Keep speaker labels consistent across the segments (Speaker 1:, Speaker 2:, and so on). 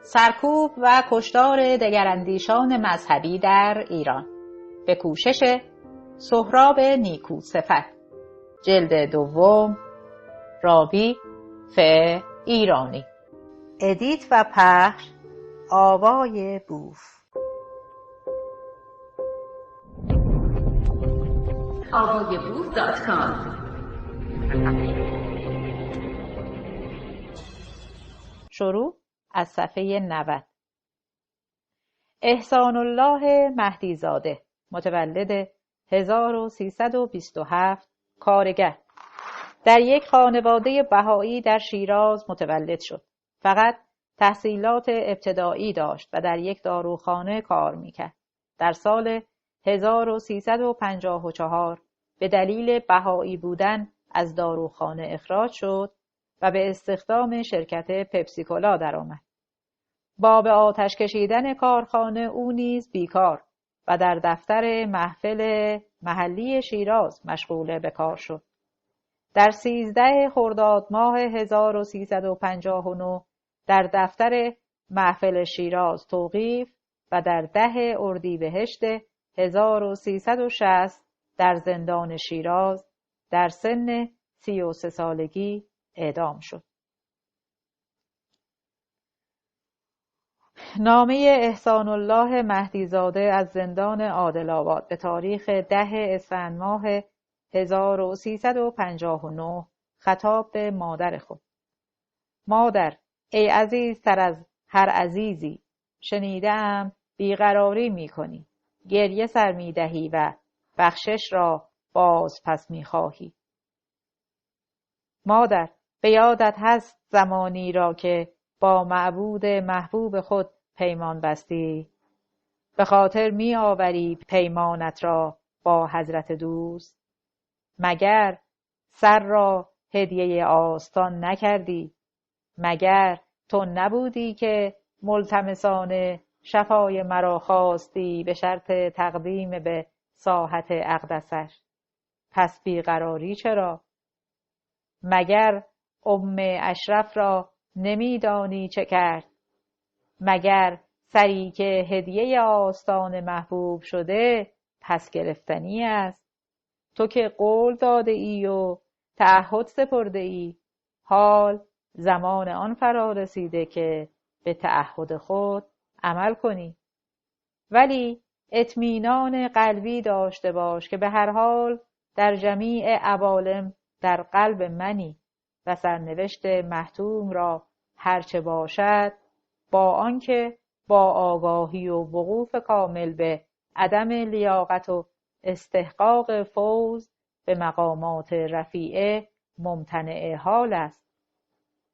Speaker 1: سرکوب و کشتار دگراندیشان مذهبی در ایران به کوشش سهراب نیکوصفت، جلد دوم، راوی ف ایرانی، ادیت و پخش آوای بوف.
Speaker 2: avayaboof.com.
Speaker 1: شروع از صفحه 90. احسان الله مهدی زاده، متولد 1327، کارگر، در یک خانواده بهایی در شیراز متولد شد. فقط تحصیلات ابتدایی داشت و در یک داروخانه کار میکرد. در سال 1354 به دلیل بهایی بودن از داروخانه اخراج شد و به استخدام شرکت پپسیکولا درآمد. با به آتش کشیدن کارخانه او نیز بیکار و در دفتر محفل محلی شیراز مشغول به کار شد. در 13 خرداد ماه 1359 در دفتر محفل شیراز توقیف و در 10 اردیبهشت 1360 در زندان شیراز در سن 33 سالگی اعدام شد. نامه احسان الله مهدی زاده از زندان عادل‌آباد به تاریخ 10 اسفند ماه 1359 خطاب به مادر خود. مادر، ای عزیزتر از هر عزیزی، شنیده‌ام بیقراری می‌کنی، گریه سر می‌دهی و بخشش را باز پس می‌خواهی. مادر، به یادت هست زمانی را که با معبود محبوب خود پیمان بستی؟ به خاطر می آوری پیمانت را با حضرت دوست؟ مگر سر را هدیه آستان نکردی؟ مگر تو نبودی که ملتمسانه شفای مرا خواستی به شرط تقدیم به ساحت اقدسش؟ پس بیقراری چرا؟ مگر ام اشرف را نمیدانی چه کرد؟ مگر سری که هدیه آستان محبوب شده پس گرفتنی است؟ تو که قول داده ای و تعهد سپرده ای، حال زمان آن فرا رسیده که به تعهد خود عمل کنی. ولی اطمینان قلبی داشته باش که به هر حال در جمیع عوالم در قلب منی و سرنوشت محتوم را هرچه باشد، با آنکه با آگاهی و وقوف کامل به عدم لیاقت و استحقاق فوز به مقامات رفیعه ممتنع حال است.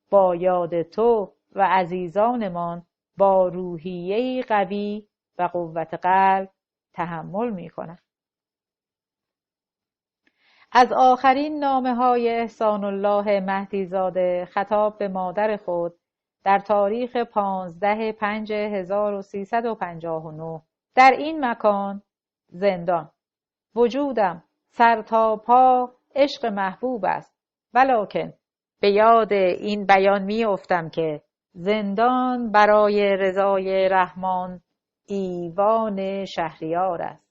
Speaker 1: با یاد تو و عزیزانمان با روحیه‌ای قوی و قوت قلب تحمل می‌کنم. از آخرین نامه‌های احسان الله مهدی زاده خطاب به مادر خود در تاریخ 15/5/1359 در این مکان، زندان، وجودم سر تا پا عشق محبوب است، ولکن به یاد این بیان می افتم که زندان برای رضای رحمان ایوان شهریار است.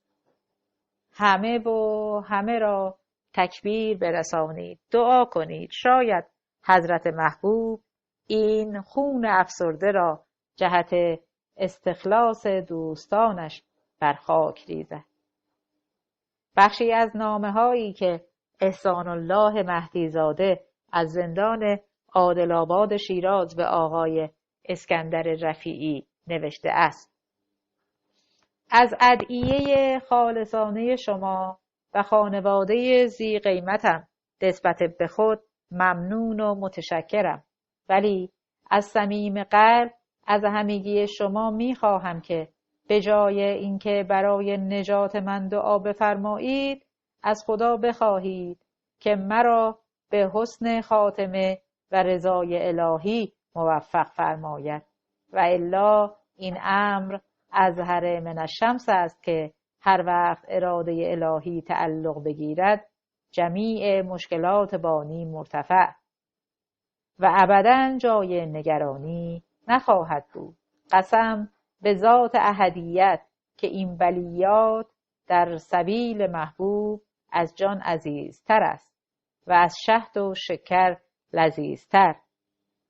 Speaker 1: همه را تکبیر برسانید، دعا کنید شاید حضرت محبوب این خون افسرده را جهت استخلاص دوستانش بر خاک ریزد. بخشی از نامه‌هایی که احسان الله مهدی زاده از زندان عادل‌آباد شیراز به آقای اسکندر رفیعی نوشته است. از ادعیه خالصانه شما و خانواده ذی قیمتم نسبت به خود ممنون و متشکرم، ولی از صمیم قلب از همگی شما می‌خواهم که به جای اینکه برای نجات من دعا بفرمایید، از خدا بخواهید که مرا به حسن خاتمه و رضای الهی موفق فرماید، و الا این امر اظهر من الشمس است که هر وقت اراده الهی تعلق بگیرد جمیع مشکلات بانی مرتفع. و ابداً جای نگرانی نخواهد بود. قسم به ذات احدیت که این بلیات در سبیل محبوب از جان عزیزتر است و از شهد و شکر لذیذتر.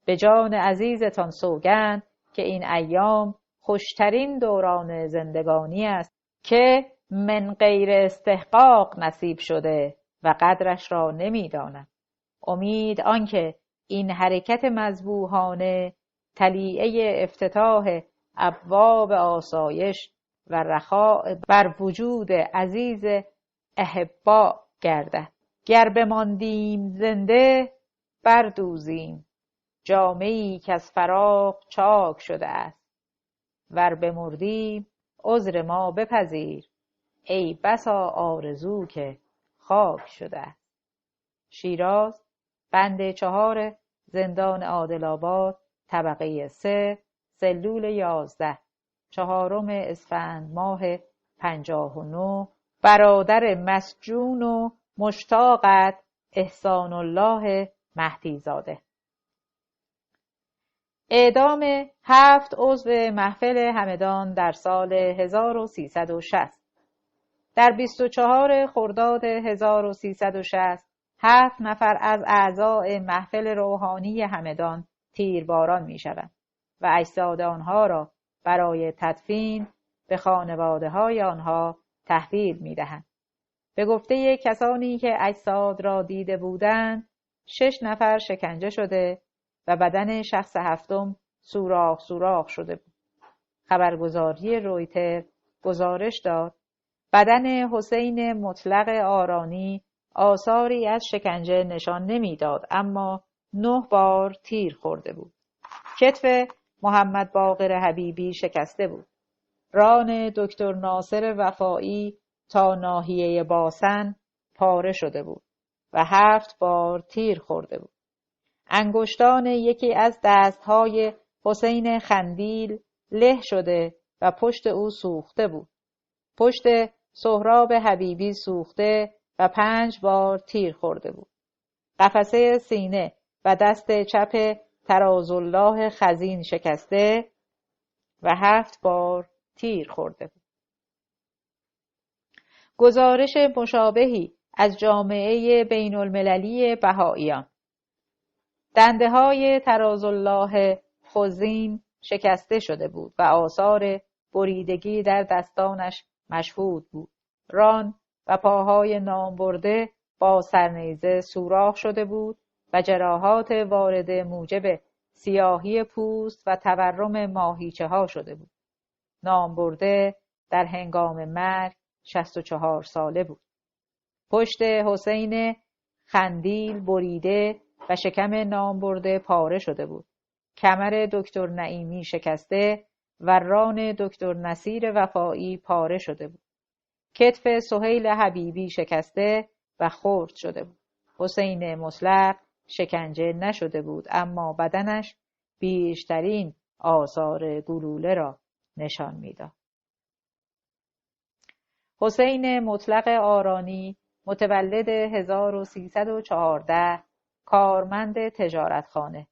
Speaker 1: به جان عزیزتان سوگند که این ایام خوشترین دوران زندگانی است که من غیر استحقاق نصیب شده و قدرش را نمی‌دانم. امید آنکه این حرکت مذبوحانه طلیعه افتتاح ابواب آسایش و رخاء بر وجود عزیز احبا گردد. گر بماندیم زنده بردوزیم جامه‌ای که از فراق چاک شده است، ور بمردیم عذر ما بپذیر ای بسا آرزو که خاک شده است. شیراز، بند 4، زندان عادل‌آباد، طبقه 3، سلول 11، 4 اسفند ماه 59. برادر مسجون و مشتاقت احسان الله مهدی زاده. اعدام 7 عضو محفل همدان در سال 1360. در 24 خرداد 1360 7 نفر از اعضای محفل روحانی همدان تیرباران می شوند و اجساد آنها را برای تدفین به خانواده های آنها تحویل می دهند. به گفته کسانی که اجساد را دیده بودند 6 نفر شکنجه شده و بدن شخص هفتم سوراخ سوراخ شده بود. خبرگزاری رویتر گزارش داد بدن حسین مطلق آرانی آثاری از شکنجه نشان نمیداد، اما 9 بار تیر خورده بود. کتف محمد باقر حبیبی شکسته بود. ران دکتر ناصر وفایی تا ناحیه باسن پاره شده بود و 7 بار تیر خورده بود. انگشتان یکی از دستهای حسین خندیل له شده و پشت او سوخته بود. پشت سهراب حبیبی سوخته و 5 بار تیر خورده بود. قفسه سینه و دست چپ ترازالله خزین شکسته و 7 بار تیر خورده بود. گزارش مشابهی از جامعه بین المللی بهائیان. دنده های ترازالله خزین شکسته شده بود و آثار بریدگی در دستانش مشهود بود. ران و پاهای نامبرده با سرنیزه سوراخ شده بود و جراحات وارده موجب سیاهی پوست و تورم ماهیچه ها شده بود. نامبرده در هنگام مرگ 64 ساله بود. پشت حسین خندیل بریده و شکم نامبرده پاره شده بود. کمر دکتر نعیمی شکسته و ران دکتر نصیر وفایی پاره شده بود. کتف سهیل حبیبی شکسته و خرد شده بود. حسین مطلق شکنجه نشده بود، اما بدنش بیشترین آثار گلوله را نشان میداد. حسین مطلق آرانی متولد 1314، کارمند تجارتخانه،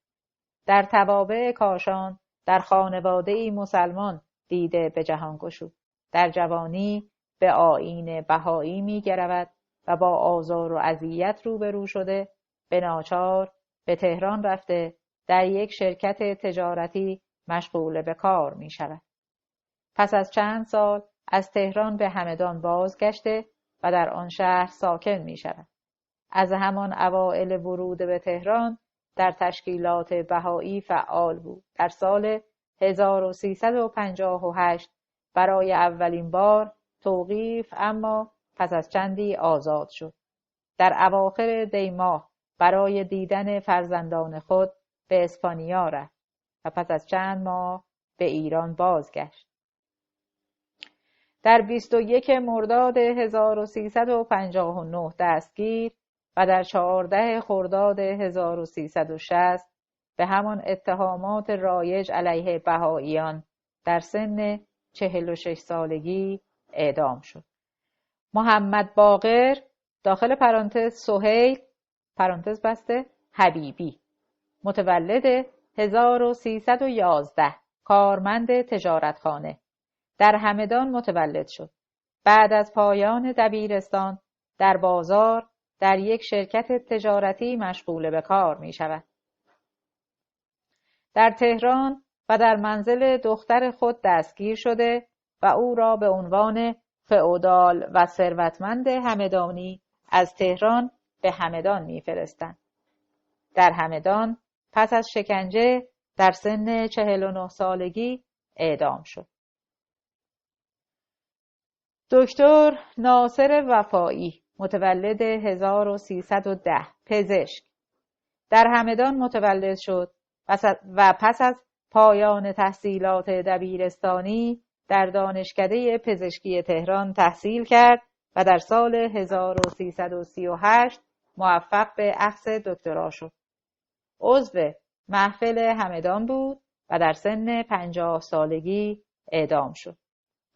Speaker 1: در توابع کاشان در خانواده‌ای مسلمان دیده به جهان گشود. در جوانی به آیین بهایی می‌گرود و با آزار و اذیت روبرو شده به ناچار به تهران رفته در یک شرکت تجارتی مشغول به کار می‌شود. پس از چند سال از تهران به همدان بازگشته و در آن شهر ساکن می‌شود. از همان اوائل ورود به تهران در تشکیلات بهایی فعال بود. در سال 1358 برای اولین بار توقیف، اما پس از چندی آزاد شد. در اواخر دی ماه برای دیدن فرزندان خود به اسپانیا رفت و پس از چند ماه به ایران بازگشت. در 21 مرداد 1359 دستگیر و در 14 خرداد 1360 به همان اتهامات رایج علیه بهائیان در سن 46 سالگی اعدام شد. محمد باقر داخل پرانتز سهیل پرانتز بسته حبیبی متولد 1311، کارمند تجارتخانه، در همدان متولد شد. بعد از پایان دبیرستان در بازار در یک شرکت تجارتی مشغول به کار می شود. در تهران و در منزل دختر خود دستگیر شده و او را به عنوان فئودال و ثروتمند همدانی از تهران به همدان می‌فرستند. در همدان پس از شکنجه در سن 49 سالگی اعدام شد. دکتر ناصر وفایی، متولد 1310، پزشک، در همدان متولد شد و پس از پایان تحصیلات دبیرستانی در دانشکده پزشکی تهران تحصیل کرد و در سال 1338 موفق به اخذ دکترا شد. عضو محفل همدان بود و در سن 50 سالگی اعدام شد.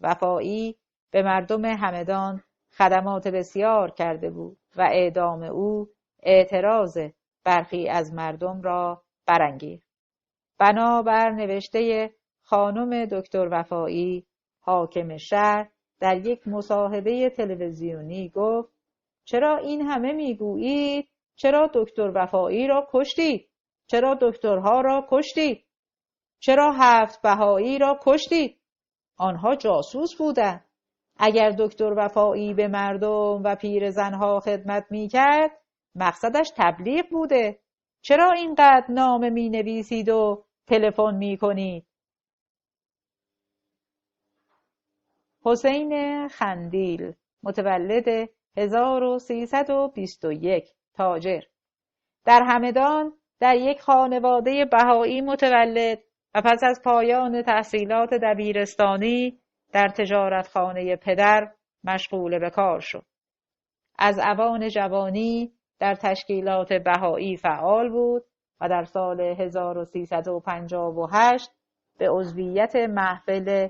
Speaker 1: وفایی به مردم همدان خدمات بسیار کرده بود و اعدام او اعتراض برخی از مردم را برانگیخت. بنابر نوشته خانم دکتر وفایی، حاکم شهر در یک مصاحبه تلویزیونی گفت: چرا این همه میگویید؟ چرا دکتر وفایی را کشتید؟ چرا دکترها را کشتید؟ چرا 7 بهایی را کشتید؟ آنها جاسوس بودند. اگر دکتر وفایی به مردم و پیرزنها خدمت میکرد، مقصدش تبلیغ بوده. چرا اینقدر نامه مینویسید و تلفن میکنید؟ حسین خندیل، متولد 1321، تاجر، در همدان در یک خانواده بهایی متولد و پس از پایان تحصیلات دبیرستانی در تجارتخانه پدر مشغول به کار شد. از اوان جوانی در تشکیلات بهایی فعال بود و در سال 1358 به عضویت محفل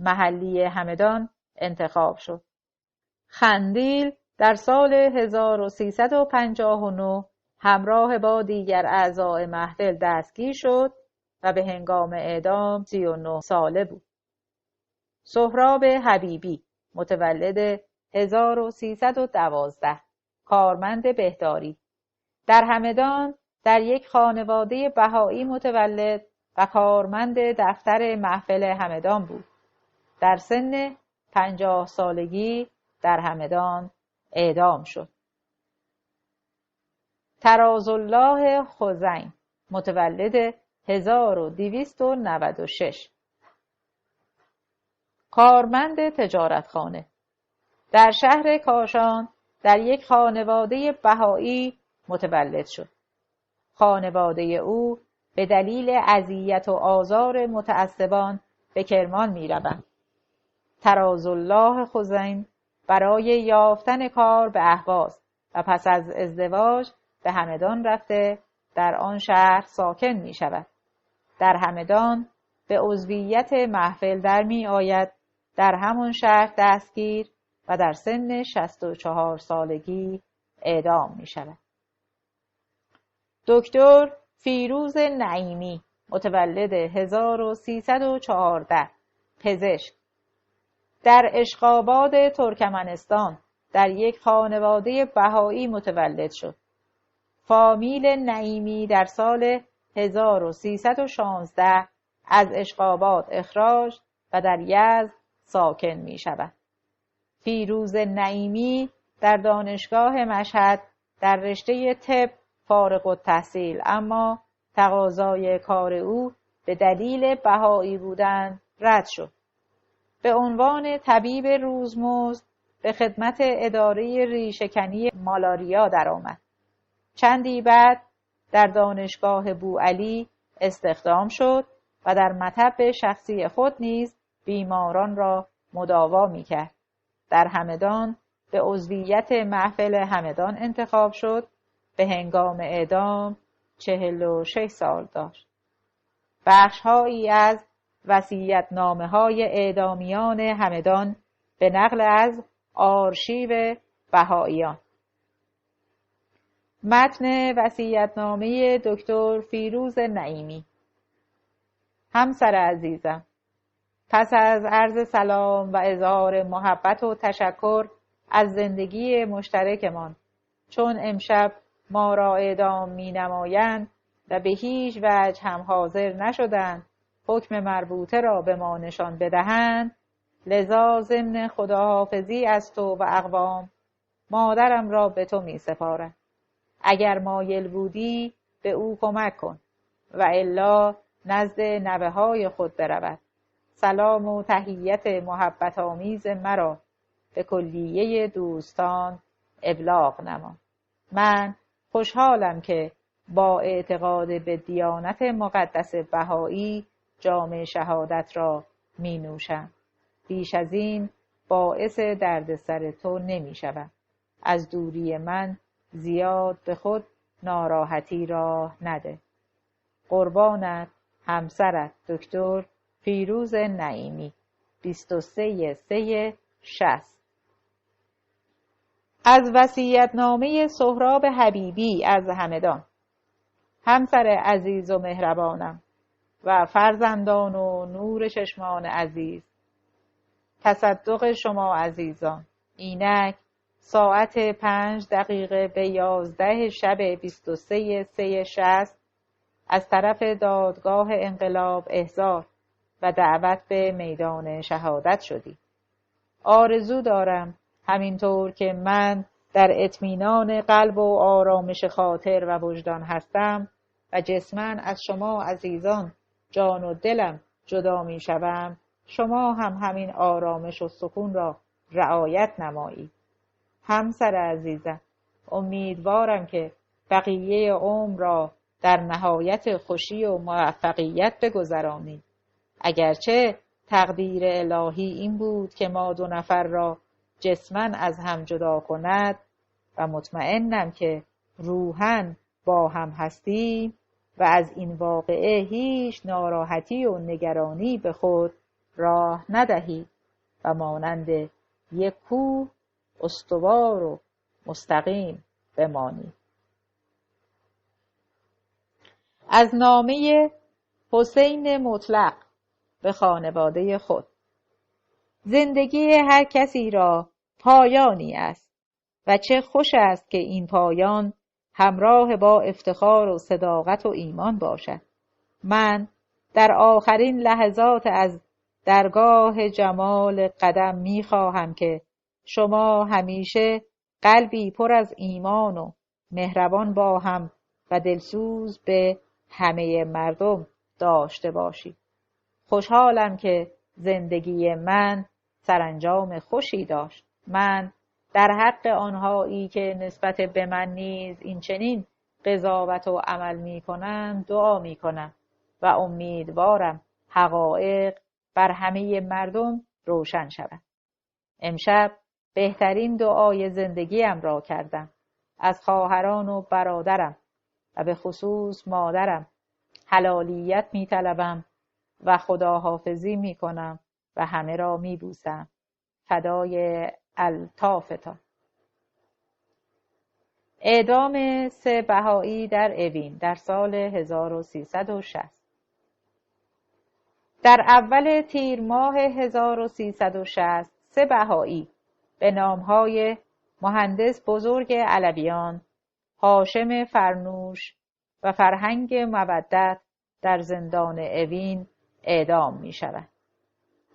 Speaker 1: محلی همدان انتخاب شد. خندیل در سال 1359 همراه با دیگر اعضای محفل دستگیر شد و به هنگام اعدام 39 ساله بود. سهراب حبیبی، متولد 1312، کارمند بهداری، در همدان در یک خانواده بهایی متولد و کارمند دفتر محفل همدان بود. در سن 50 سالگی در همدان اعدام شد. طرازالله خزین، متولد 1296، کارمند تجارتخانه، در شهر کاشان در یک خانواده بهایی متولد شد. خانواده او به دلیل اذیت و آزار متعصبان به کرمان می‌روند. طرازالله خزین برای یافتن کار به اهواز و پس از ازدواج به همدان رفته در آن شهر ساکن می شود. در همدان به عضویت محفل در می آید، در همان شهر دستگیر و در سن 64 سالگی اعدام می شود. دکتر فیروز نعیمی، متولد 1314، پزشک، در اشقاباد ترکمنستان در یک خانواده بهایی متولد شد. فامیل نعیمی در سال 1316 از اشقاباد اخراج و در یزد ساکن می شود. فیروز نعیمی در دانشگاه مشهد در رشته طب فارغ التحصیل، اما تقاضای کار او به دلیل بهایی بودن رد شد. به عنوان طبیب روزمزد به خدمت اداره ریشه‌کنی مالاریا درآمد. چندی بعد در دانشگاه بوعلی استخدام شد و در مطب شخصی خود نیز بیماران را مداوا می‌کرد. در همدان به عضویت محفل همدان انتخاب شد. به هنگام اعدام 46 سال داشت. بخش‌هایی از وصیت‌نامه‌های اعدامیان همدان به نقل از آرشیو بهائیان. متن وصیت‌نامه دکتر فیروز نعیمی. همسر عزیزم، پس از عرض سلام و اظهار محبت و تشکر از زندگی مشترکمان، چون امشب ما را اعدام می نمایند و به هیچ وجه هم حاضر نشدند حکم مربوطه را به ما نشان بدهند، لذا ضمن خداحافظی از تو و اقوام مادرم را به تو می سپارم. اگر مایل بودی به او کمک کن و الا نزد نوه‌های خود برود. سلام و تحیت محبت آمیز مرا به کلیه دوستان ابلاغ نما. من خوشحالم که با اعتقاد به دیانت مقدس بهایی جام شهادت را می نوشم. بیش از این باعث دردسر تو نمی شوم. از دوری من زیاد به خود ناراحتی راه نده. قربانت، همسرت دکتر فیروز نعیمی. 23/3/60. از وصیت‌نامه سهراب حبیبی از همدان. همسر عزیز و مهربانم و فرزندان و نور چشمان عزیز، تصدق شما عزیزان اینک ساعت 5 به 11 شب 23/3/60 از طرف دادگاه انقلاب احضار و دعوت به میدان شهادت شدی. آرزو دارم همینطور که من در اطمینان قلب و آرامش خاطر و وجدان هستم و جسماً از شما عزیزان جان و دلم جدا می شوم، شما هم همین آرامش و سکون را رعایت نمایید. همسر عزیزم، امیدوارم که بقیه عمر را در نهایت خوشی و موفقیت بگذرانید. اگرچه تقدیر الهی این بود که ما دو نفر را جسماً از هم جدا کند و مطمئنم که روحاً با هم هستیم و از این واقعه هیچ ناراحتی و نگرانی به خود راه ندهید و مانند یک کوه استوار و مستقیم بمانید. از نامه حسین مطلق به خانواده خود. زندگی هر کسی را پایانی است و چه خوش است که این پایان همراه با افتخار و صداقت و ایمان باشد. من در آخرین لحظات از درگاه جمال قدم می خواهم که شما همیشه قلبی پر از ایمان و مهربان با هم و دلسوز به همه مردم داشته باشید. خوشحالم که زندگی من سرانجام خوشی داشت. من در حق آنهایی که نسبت به من نیز این چنین قضاوت و عمل می کنند دعا می کنم و امیدوارم حقایق بر همه مردم روشن شود. امشب بهترین دعای زندگیم را کردم. از خواهران و برادرم و به خصوص مادرم حلالیت می طلبم و خداحافظی می کنم و همه را می بوسم. فدای الطافتان. اعدام 3 بهایی در اوین در سال 1360. در اول تیر ماه 1360 3 بهایی به نامهای مهندس بزرگ علویان، هاشم فرنوش و فرهنگ مودت در زندان اوین اعدام می شود.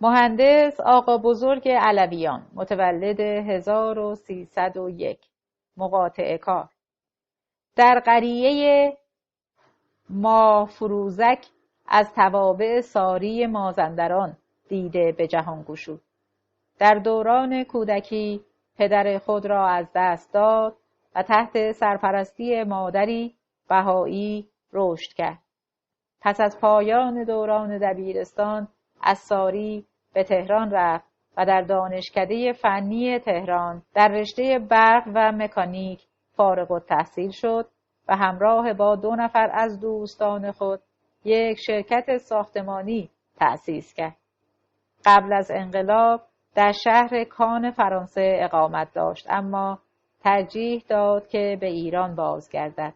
Speaker 1: مهندس آقا بزرگ علویان متولد 1301 مقاطع کار در قریه مافروزک از توابع ساری مازندران دیده به جهان گشود. در دوران کودکی پدر خود را از دست داد و تحت سرپرستی مادری بهایی رشد کرد. پس از پایان دوران دبیرستان از ساری به تهران رفت و در دانشکده فنی تهران در رشته برق و مکانیک فارغ التحصیل شد و همراه با 2 نفر از دوستان خود یک شرکت ساختمانی تأسیس کرد. قبل از انقلاب در شهر کان فرانسه اقامت داشت، اما ترجیح داد که به ایران بازگردد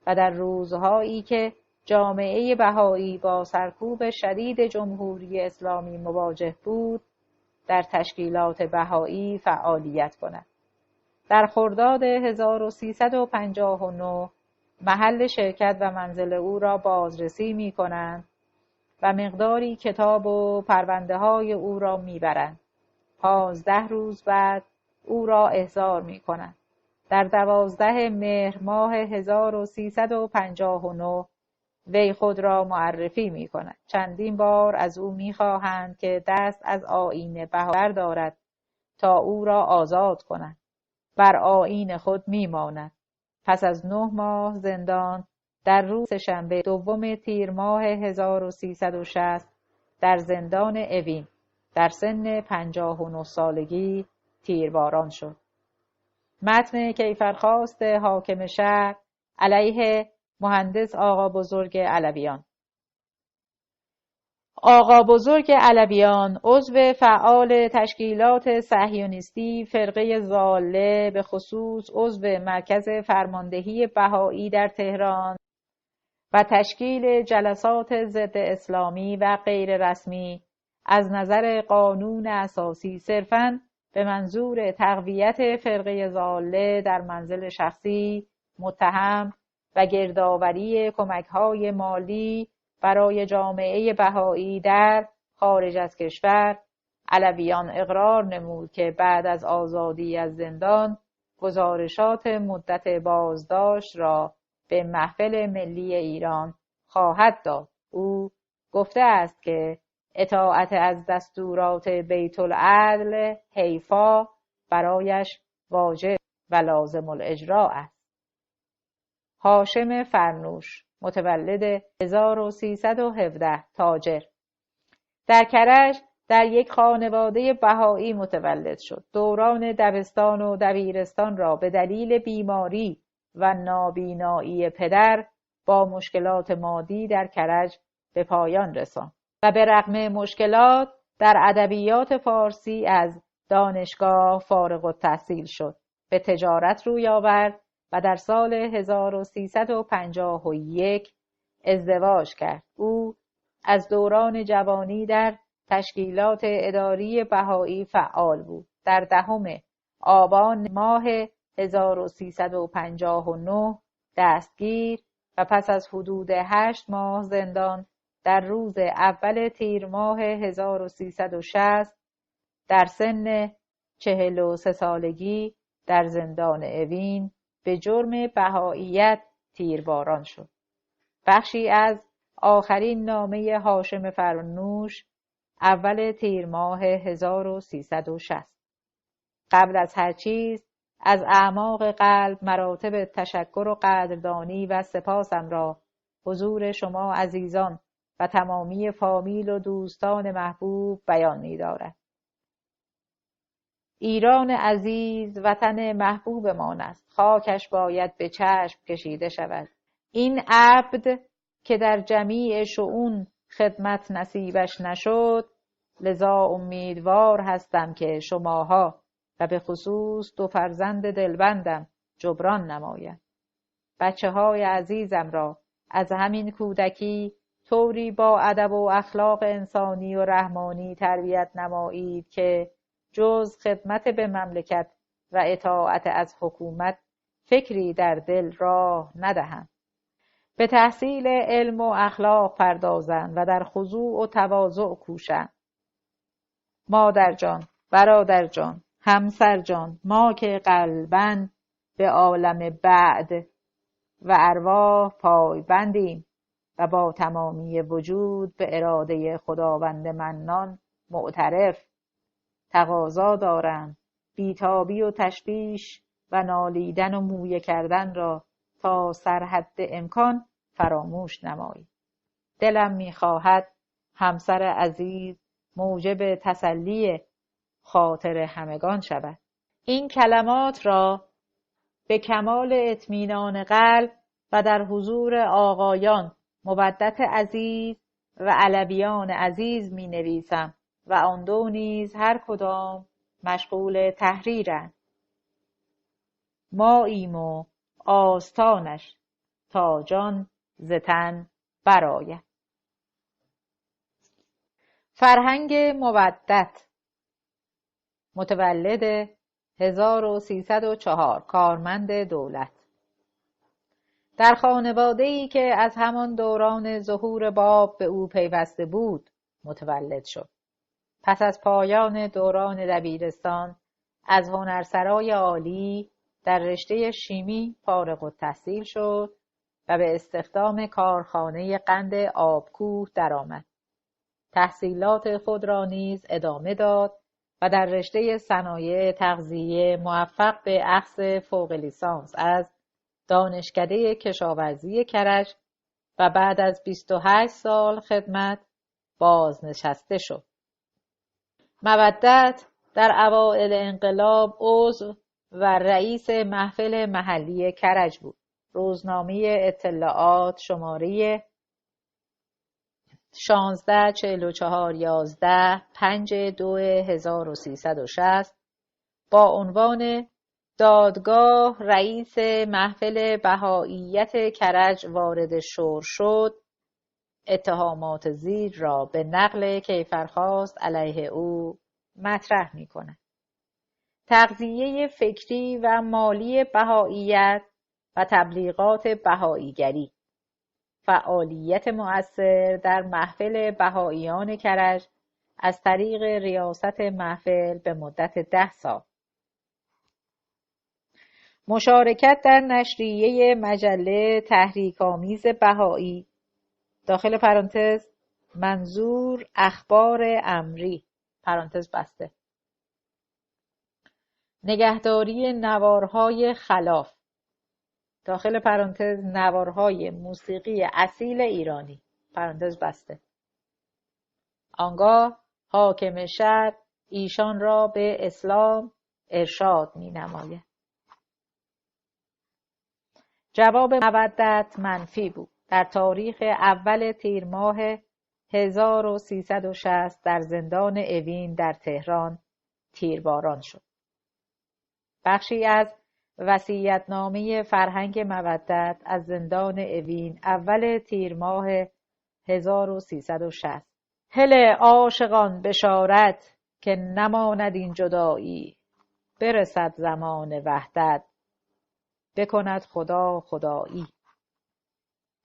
Speaker 1: و در روزهایی که جامعه بهایی با سرکوب شدید جمهوری اسلامی مواجه بود، در تشکیلات بهایی فعالیت کند. در خرداد 1359 محل شرکت و منزل او را بازرسی می کنند و مقداری کتاب و پرونده های او را می برند. 15 روز بعد او را احضار می کنند. در 12 مهر ماه 1359 وی خود را معرفی می کند. چندین بار از او می خواهند که دست از آیین بهایی بردارد تا او را آزاد کنند. بر آیین خود می ماند. پس از 9 ماه زندان در روز سه‌شنبه 2 تیر ماه 1360 در زندان اوین در سن 59 سالگی تیرباران شد. متن کیفرخواست حاکم شهر علیه مهندس آقا بزرگ علویان. آقا بزرگ علویان عضو فعال تشکیلات صهیونیستی فرقه ضاله، به خصوص عضو مرکز فرماندهی بهایی در تهران و تشکیل جلسات ضد اسلامی و غیر رسمی، از نظر قانون اساسی صرفاً به منظور تقویت فرقه ضاله در منزل شخصی متهم و گردآوری کمک‌های مالی برای جامعه بهایی در خارج از کشور، علویان اقرار نمود که بعد از آزادی از زندان گزارشات مدت بازداشت را به محفل ملی ایران خواهد داد. او گفته است که اطاعت از دستورات بیت العدل حیفا برایش واجب و لازم الاجراء است. هاشم فرنوش، متولد 1317، تاجر. در کرج در یک خانواده بهایی متولد شد. دوران دبستان و دبیرستان را به دلیل بیماری و نابینایی پدر با مشکلات مادی در کرج به پایان رساند و به رغم مشکلات در ادبیات فارسی از دانشگاه فارغ التحصیل شد. به تجارت روی آورد و در سال 1351 ازدواج کرد. او از دوران جوانی در تشکیلات اداری بهایی فعال بود. در 10 آبان ماه 1359 دستگیر و پس از حدود 8 ماه زندان در روز اول تیر ماه 1360 در سن 43 سالگی در زندان اوین به جرم بهاییت تیرباران شد. بخشی از آخرین نامه هاشم فرنوش اول تیر ماه 1360. قبل از هر چیز از اعماق قلب مراتب تشکر و قدردانی و سپاسم را حضور شما عزیزان و تمامی فامیل و دوستان محبوب بیان می‌دارد. ایران عزیز وطن محبوبمان است. خاکش باید به چشم کشیده شود. این عبد که در جمیع شؤون خدمت نصیبش نشد، لذا امیدوار هستم که شماها و به خصوص 2 فرزند دلبندم جبران نماید. بچه‌های عزیزم را از همین کودکی طوری با ادب و اخلاق انسانی و رحمانی تربیت نمایید که جز خدمت به مملکت و اطاعت از حکومت فکری در دل راه ندهند. به تحصیل علم و اخلاق پردازند و در خضوع و تواضع کوشند. مادر جان، برادر جان، همسر جان، ما که قلباً به عالم بعد و ارواح پایبندیم و با تمامی وجود به اراده خداوند منان معترف، تقاضا دارم بیتابی و تشویش و نالیدن و مویه کردن را تا سرحد امکان فراموش نمایی. دلم می‌خواهد همسر عزیز موجب تسلی خاطر همگان شود. این کلمات را به کمال اطمینان قلب و در حضور آقایان مودت عزیز و علویان عزیز می نویسم و آن 2 نیز هر کدام مشغول تحریرند. ماییم و آستانش تا جان ز تن برآید. فرهنگ مودت، متولد 1304، کارمند دولت. در خانواده‌ای که از همان دوران ظهور باب به او پیوسته بود متولد شد. پس از پایان دوران دبیرستان از هنرسرای عالی در رشته شیمی فارغ التحصیل شد و به استخدام کارخانه قند آبکوه درآمد. تحصیلات خود را نیز ادامه داد و در رشته صنایع تغذیه موفق به اخذ فوق لیسانس از دانشکده کشاورزی کرج و بعد از 28 سال خدمت بازنشسته شد. مودت در اوایل انقلاب عضو و رئیس محفل محلی کرج بود. روزنامه اطلاعات شماره 164411/5/2360 با عنوان دادگاه رئیس محفل بهائیت کرج وارد شور شد، اتهامات زیر را به نقل کیفرخواست علیه او مطرح می‌کند. تغذیه فکری و مالی بهائیت و تبلیغات بهائیگری، فعالیت مؤثر در محفل بهائیان کرج از طریق ریاست محفل به مدت 10 سال، مشارکت در نشریه مجله تحریک‌آمیز بهایی داخل پرانتز منظور اخبار امری پرانتز بسته، نگهداری نوارهای خلاف داخل پرانتز نوارهای موسیقی اصیل ایرانی پرانتز بسته. آنگاه حاکم شهر ایشان را به اسلام ارشاد می نماید. جواب مودت منفی بود. در تاریخ اول تیر ماه 1360 در زندان اوین در تهران تیرباران شد. بخشی از وصیت‌نامه فرهنگ مودت از زندان اوین اول تیر ماه 1360. هله عاشقان بشارت که نماند این جدایی، برسد زمان وحدت بکند خدا خدایی.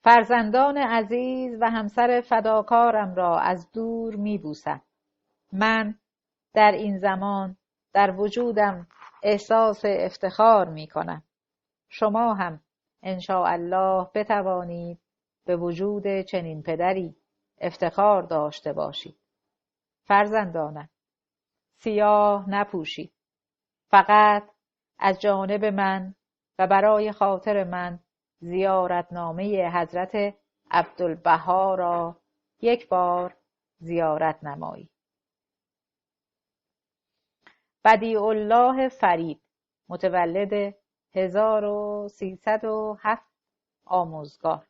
Speaker 1: فرزندان عزیز و همسر فداکارم را از دور می‌بوسم. من در این زمان در وجودم احساس افتخار می‌کنم. شما هم انشاءالله بتوانید به وجود چنین پدری افتخار داشته باشید. فرزندانم، سیاه نپوشید. فقط از جانب من و برای خاطر من زیارتنامه حضرت عبدالبها را یک بار زیارت نمایید. بدیعالله فرید، متولد 1307، آموزگار.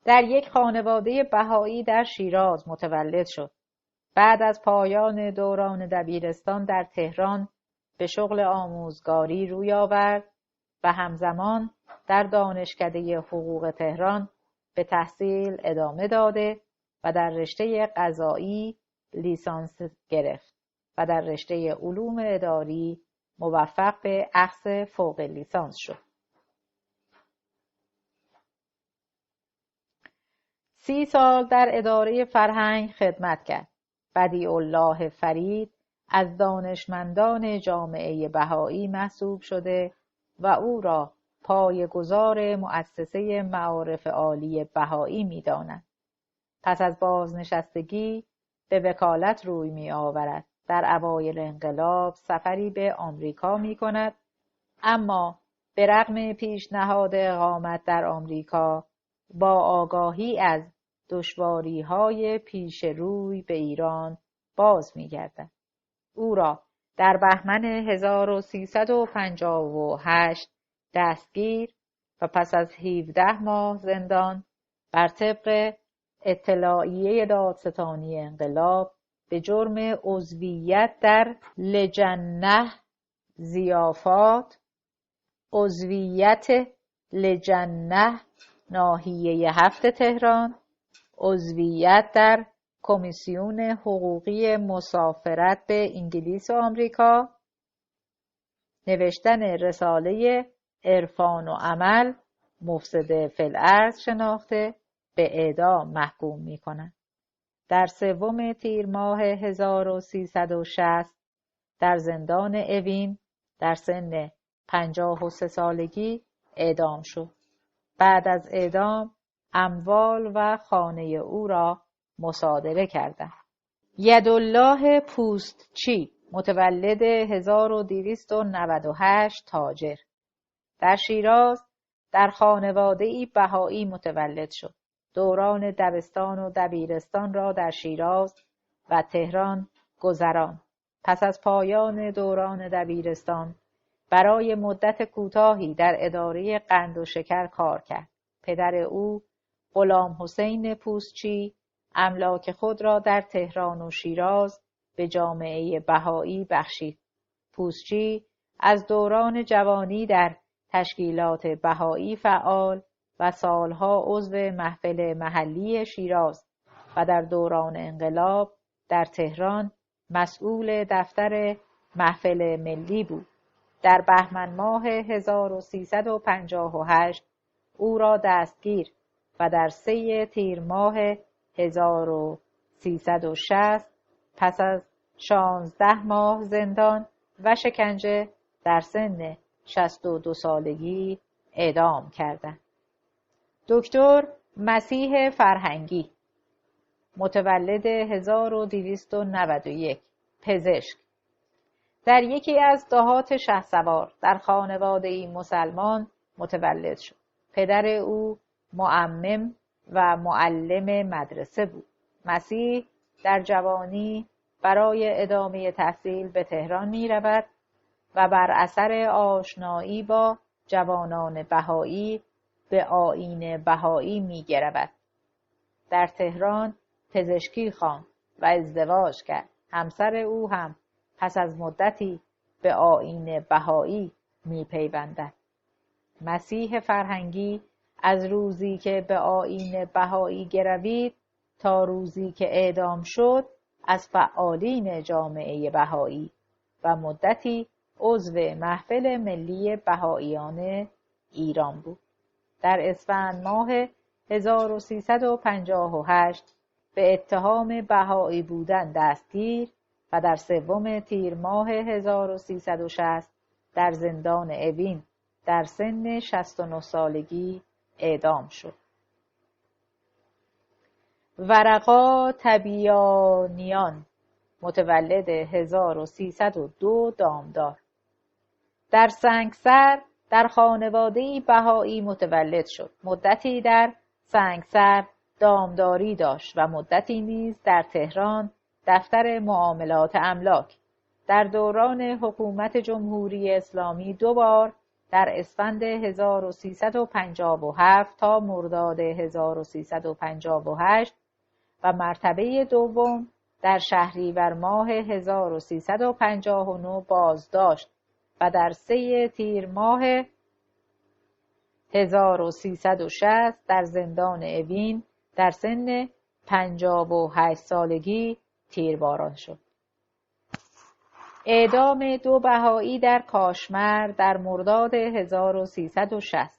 Speaker 1: در یک خانواده بهایی در شیراز متولد شد. بعد از پایان دوران دبیرستان در تهران به شغل آموزگاری روی آورد و همزمان در دانشکده حقوق تهران به تحصیل ادامه داده و در رشته قضایی لیسانس گرفت و در رشته علوم اداری موفق به اخذ فوق لیسانس شد. 30 سال در اداره فرهنگ خدمت کرد. بدیعالله فرید از دانشمندان جامعه بهایی محسوب شده و او را پایه‌گذار مؤسسه معارف عالی بهایی می‌دانند. پس از بازنشستگی به وکالت روی می‌آورد. در اوایل انقلاب سفری به آمریکا می‌کند، اما به رغم پیشنهاد اقامت در آمریکا با آگاهی از دشواری‌های پیش روی به ایران باز می‌گردد. او را در بهمن 1358 دستگیر و پس از 17 ماه زندان بر طبق اطلاعیه دادستانی انقلاب به جرم عضویت در لجنه ضیافات، عضویت لجنه ناحیه 7 تهران، عضویت در کمیسیون حقوقی مسافرت به انگلیس و آمریکا، نوشتن رساله عرفان و عمل مفسد فی الارض شناخته به اعدام محکوم می‌کنند. در 3 تیر ماه 1360 در زندان اوین در سن 53 سالگی اعدام شد. بعد از اعدام اموال و خانه او را مصادره کردند. یدالله پوستچی متولد 1298 تاجر در شیراز در خانواده‌ای بهایی متولد شد. دوران دبستان و دبیرستان را در شیراز و تهران گذراند. پس از پایان دوران دبیرستان برای مدت کوتاهی در اداره قند و شکر کار کرد. پدر او غلام حسین پوستچی املاک خود را در تهران و شیراز به جامعه بهایی بخشید. پوستچی از دوران جوانی در تشکیلات بهایی فعال و سالها عضو محفل محلی شیراز و در دوران انقلاب در تهران مسئول دفتر محفل ملی بود. در بهمن ماه 1358 او را دستگیر و در 3 تیر ماه 1360 پس از 16 ماه زندان و شکنجه در سن 62 سالگی اعدام کردند. دکتر مسیح فرهنگی متولد 1291 پزشک در یکی از دهات شهسوار در خانواده‌ای مسلمان متولد شد. پدر او معمم و معلم مدرسه بود. مسیح در جوانی برای ادامه تحصیل به تهران می رود و بر اثر آشنایی با جوانان بهایی به آیین بهایی می گرود. در تهران پزشکی خواند و ازدواج کرد. همسر او هم پس از مدتی به آیین بهایی می پیوندد. مسیح فرهنگی از روزی که به آیین بهایی گروید تا روزی که اعدام شد از فعالین جامعه بهایی و مدتی عضو محفل ملی بهاییان ایران بود. در اسفند ماه 1358 به اتهام بهایی بودن دستگیر و در 3 تیر ماه 1360 در زندان اوین در سن 69 سالگی اعدام شد. ورقا تبیانیان متولد 1302 دامدار در سنگسر در خانواده‌ای بهایی متولد شد. مدتی در سنگسر دامداری داشت و مدتی نیز در تهران دفتر معاملات املاک. در دوران حکومت جمهوری اسلامی 2 بار در اسفند 1357 تا مرداد 1358 و مرتبه دوم در شهریور ماه 1359 بازداشت و در 3 تیر ماه 1360 در زندان اوین در سن 58 سالگی تیرباران شد. اعدام 2 بهایی در کاشمر در مرداد 1360.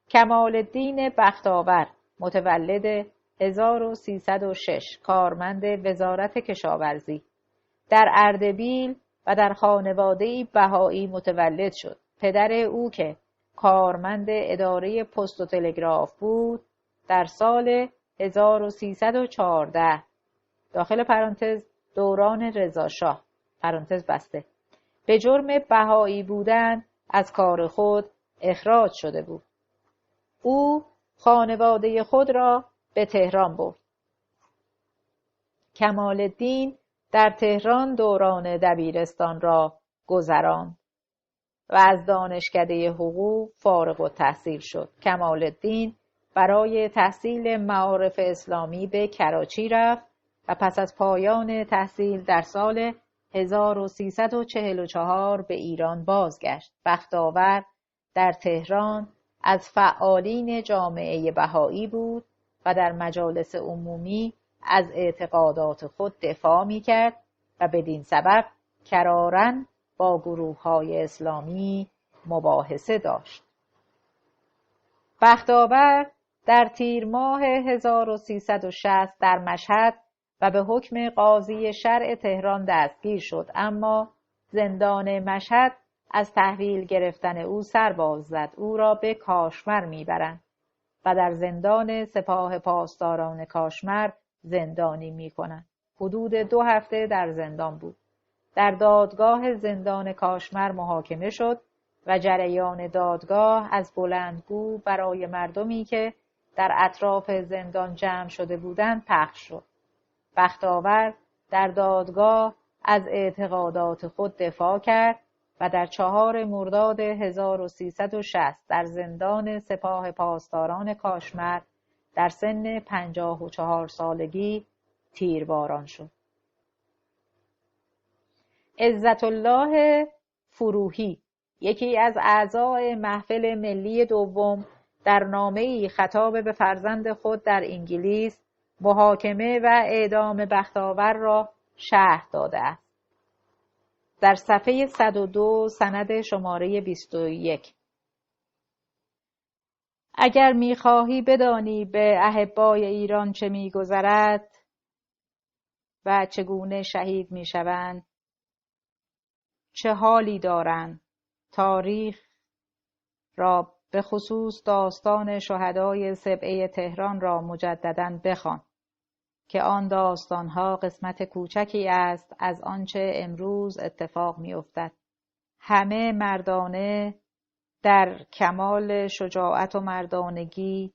Speaker 1: کمال الدین بختاور متولد 1306 کارمند وزارت کشاورزی در اردبیل و در خانواده‌ای بهایی متولد شد. پدر او که کارمند اداره پست و تلگراف بود در سال 1314 داخل پرانتز دوران رضاشاه پرانتز بسته به جرم بهایی بودن از کار خود اخراج شده بود. او خانواده خود را به تهران برد. کمال الدین در تهران دوران دبیرستان را گذراند و از دانشکده حقوق فارغ التحصیل شد. کمال الدین برای تحصیل معارف اسلامی به کراچی رفت و پس از پایان تحصیل در سال 1344 به ایران بازگشت. بختاور در تهران از فعالین جامعه بهایی بود و در مجالس عمومی از اعتقادات خود دفاع می‌کرد و بدین سبب کراراً با گروه‌های اسلامی مباحثه داشت. بختاور در تیر ماه 1360 در مشهد و به حکم قاضی شرع تهران دستگیر شد، اما زندان مشهد از تحویل گرفتن او سر باز زد. او را به کاشمر میبرند و در زندان سپاه پاسداران کاشمر زندانی میکنند. حدود 2 هفته در زندان بود. در دادگاه زندان کاشمر محاکمه شد و جریان دادگاه از بلندگو برای مردمی که در اطراف زندان جمع شده بودند پخش شد. بختاور در دادگاه از اعتقادات خود دفاع کرد و در 4 مرداد 1360 در زندان سپاه پاسداران کاشمر در سن 54 سالگی تیرباران شد. عزت‌الله فروهی، یکی از اعضای محفل ملی دوم، در نامه‌ای خطاب به فرزند خود در انگلیس محاکمه و اعدام بختاور را شرح داده است. در صفحه 102 سند شماره 21: اگر می‌خواهی بدانی به احبای ایران چه می‌گذرد و چگونه شهید می‌شوند، چه حالی دارند، تاریخ را به خصوص داستان شهدای سبعه تهران را مجدداً بخوان که آن داستانها قسمت کوچکی است از آنچه امروز اتفاق می‌افتد. همه مردانه در کمال شجاعت و مردانگی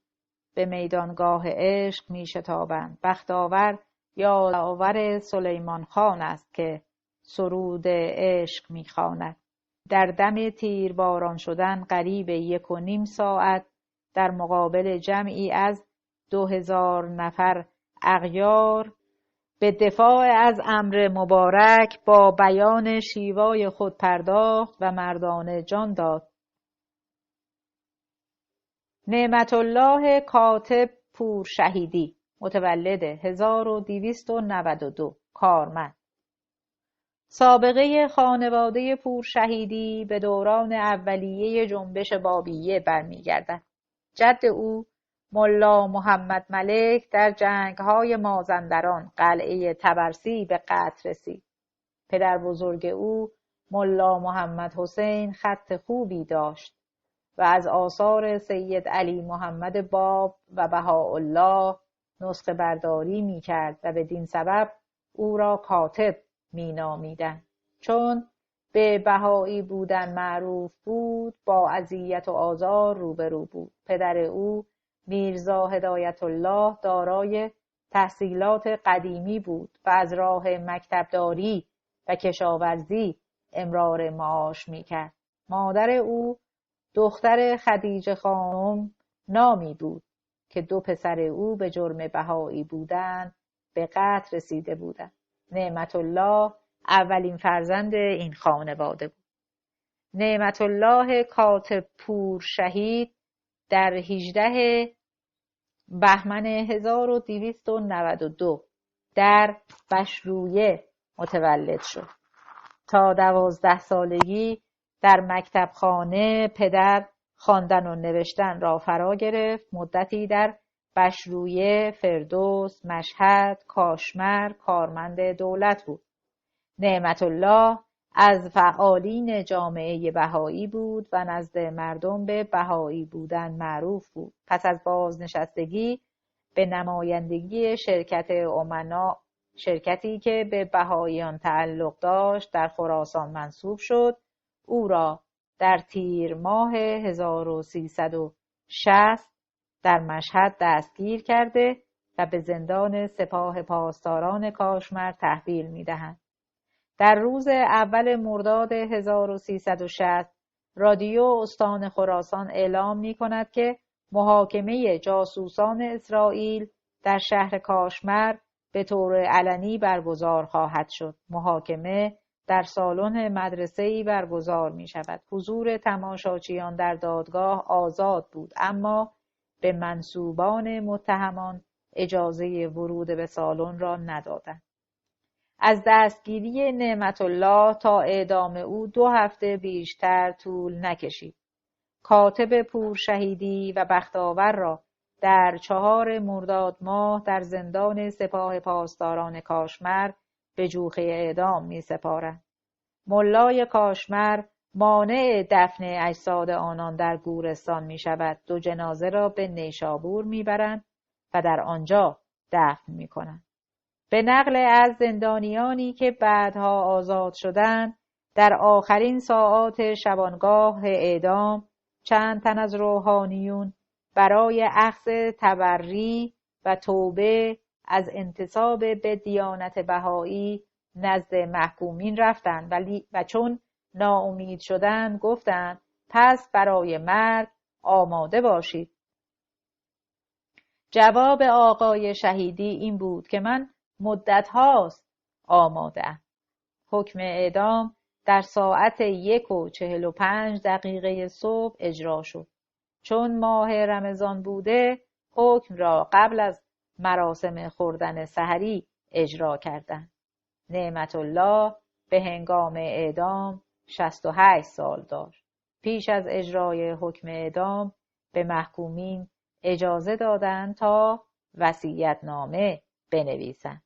Speaker 1: به میدانگاه عشق می‌شتابند. بختاور یادآور سلیمان خان است که سرود عشق می‌خواند. در دم تیرباران شدن قریب 1.5 ساعت در مقابل جمعی از 2000 نفر اغیار به دفاع از امر مبارک با بیان شیوای خود پرداخت و مردانه جان داد. نعمت‌الله کاتب پورشهیدی، متولد 1292، کارمند. سابقه خانواده پورشهیدی به دوران اولیه جنبش بابیه برمیگردد. جد او ملا محمد ملک در جنگ‌های مازندران قلعه طبرسی به قتل رسید. پدر بزرگ او ملا محمد حسین خط خوبی داشت و از آثار سید علی محمد باب و بهاءالله نسخه برداری می‌کرد و بدین سبب او را کاتب می‌نامیدند. چون به بهایی بودن معروف بود، با اذیت و آزار روبرو بود. پدر او میرزا هدایت الله دارای تحصیلات قدیمی بود و از راه مکتبداری و کشاورزی امرار معاش می‌کرد. مادر او دختر خدیجه خانم نامی بود که 2 پسر او به جرم بهایی بودن به قتل رسیده بودند. نعمت‌الله اولین فرزند این خانواده بود. نعمت‌الله کاتب پورشهید در 18 بهمن 1292 در بشرویه متولد شد. تا 12 سالگی در مکتبخانه پدر خواندن و نوشتن را فرا گرفت. مدتی در بشرویه، فردوس، مشهد، کاشمر کارمند دولت بود. نعمت‌الله از فعالین جامعه بهایی بود و نزد مردم به بهایی بودن معروف بود. پس از بازنشستگی به نمایندگی شرکت امنا، شرکتی که به بهاییان تعلق داشت، در خراسان منصوب شد. او را در تیر ماه 1360 در مشهد دستگیر کرده و به زندان سپاه پاسداران کاشمر تحویل می‌دهند. در روز اول مرداد 1360 رادیو استان خراسان اعلام می‌کند که محاکمه جاسوسان اسرائیل در شهر کاشمر به طور علنی برگزار خواهد شد. محاکمه در سالن مدرسه‌ای برگزار می شود. حضور تماشاچیان در دادگاه آزاد بود، اما به منسوبان متهمان اجازه ورود به سالن را ندادند. از دستگیری نعمت الله تا اعدام او 2 هفته بیشتر طول نکشید. کاتب پورشهیدی و بختاور را در 4 مرداد ماه در زندان سپاه پاسداران کاشمر به جوخه اعدام می سپارند. ملای کاشمر مانع دفن اجساد آنان در گورستان می شود. 2 جنازه را به نیشابور می برند و در آنجا دفن می کنند. به نقل از زندانیانی که بعدها آزاد شدند، در آخرین ساعات شبانگاه اعدام چند تن از روحانیون برای اخذ تبری و توبه از انتساب به دیانت بهایی نزد محکومین رفتند و چون ناامید شدند گفتند پس برای مرگ آماده باشید. جواب آقای شهیدی این بود که من مدت هاست آماده‌ام. حکم اعدام در ساعت 1:45 صبح اجرا شد. چون ماه رمضان بوده، حکم را قبل از مراسم خوردن سحری اجرا کردند. نعمت الله به هنگام اعدام 68 سال داشت. پیش از اجرای حکم اعدام به محکومین اجازه دادند تا وصیت‌نامه بنویسند.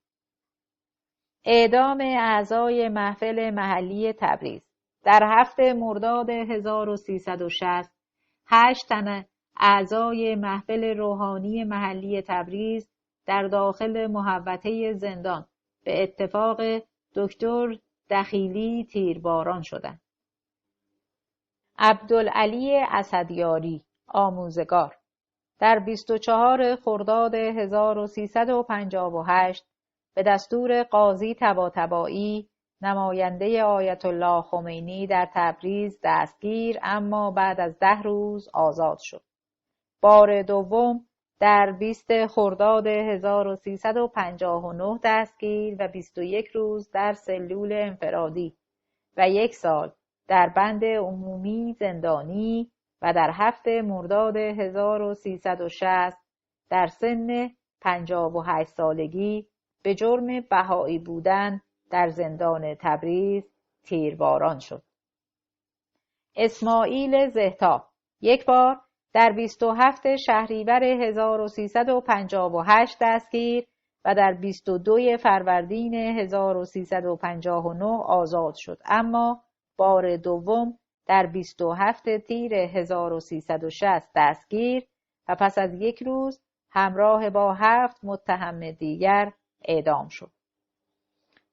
Speaker 1: اعدام اعضای محفل محلی تبریز در 7 مرداد 1360 8 تن اعضای محفل روحانی محلی تبریز در داخل محوطه زندان به اتفاق دکتر دخیلی تیرباران شدند. عبدالعلی اسدیاری آموزگار در 24 خرداد 1358 به دستور قاضی طباطبایی نماینده آیت الله خمینی در تبریز دستگیر، اما بعد از 10 روز آزاد شد. بار دوم در 20 خرداد 1359 دستگیر و 21 روز در سلول انفرادی و 1 سال در بند عمومی زندانی و در 7 مرداد 1360 در سن 58 سالگی به جرم بهایی بودن در زندان تبریز تیرباران شد. اسماعیل زهتاب یک بار در 27 شهریور 1358 دستگیر و در 22 فروردین 1359 آزاد شد، اما بار دوم در 27 تیر 1360 دستگیر و پس از 1 روز همراه با 7 متهم دیگر اعدام شد.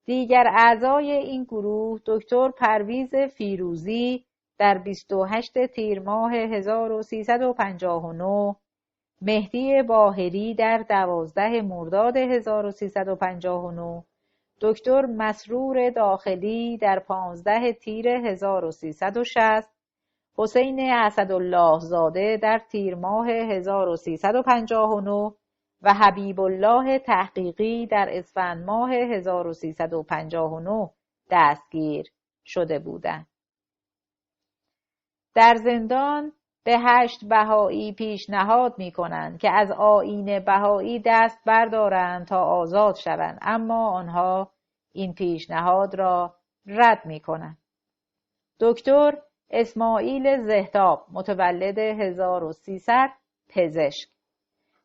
Speaker 1: دیگر اعضای این گروه دکتر پرویز فیروزی در 28 تیر ماه 1359، مهدی باهری در 12 مرداد 1359، دکتر مسرور داخلی در 15 تیر 1360، حسین اسدالله زاده در تیر ماه 1359 و حبیب الله تحقیقی در اسفند ماه 1359 دستگیر شده بودند. در زندان به 8 بهایی پیشنهاد می‌کنند که از آیین بهایی دست بردارند تا آزاد شوند، اما آنها این پیشنهاد را رد می‌کنند. دکتر اسماعیل زهتاب متولد 1300 پزشک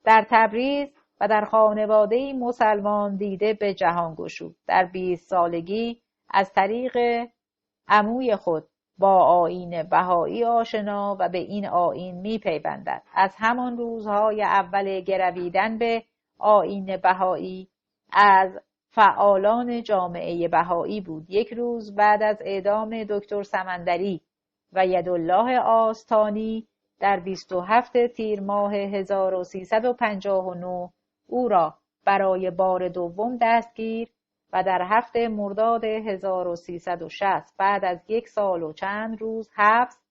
Speaker 1: در تبریز و در خانواده‌ای مسلمان دیده به جهان گشود. در 20 سالگی از طریق عموی خود با آیین بهایی آشنا و به این آیین می‌پیوندد. از همان روزهای اول گرویدن به آیین بهایی از فعالان جامعه بهایی بود. 1 روز بعد از اعدام دکتر سمندری و یدالله آستانی در 27 تیر ماه 1359 او را برای بار دوم دستگیر و در 7 مرداد 1360 بعد از 1 سال و چند روز حبس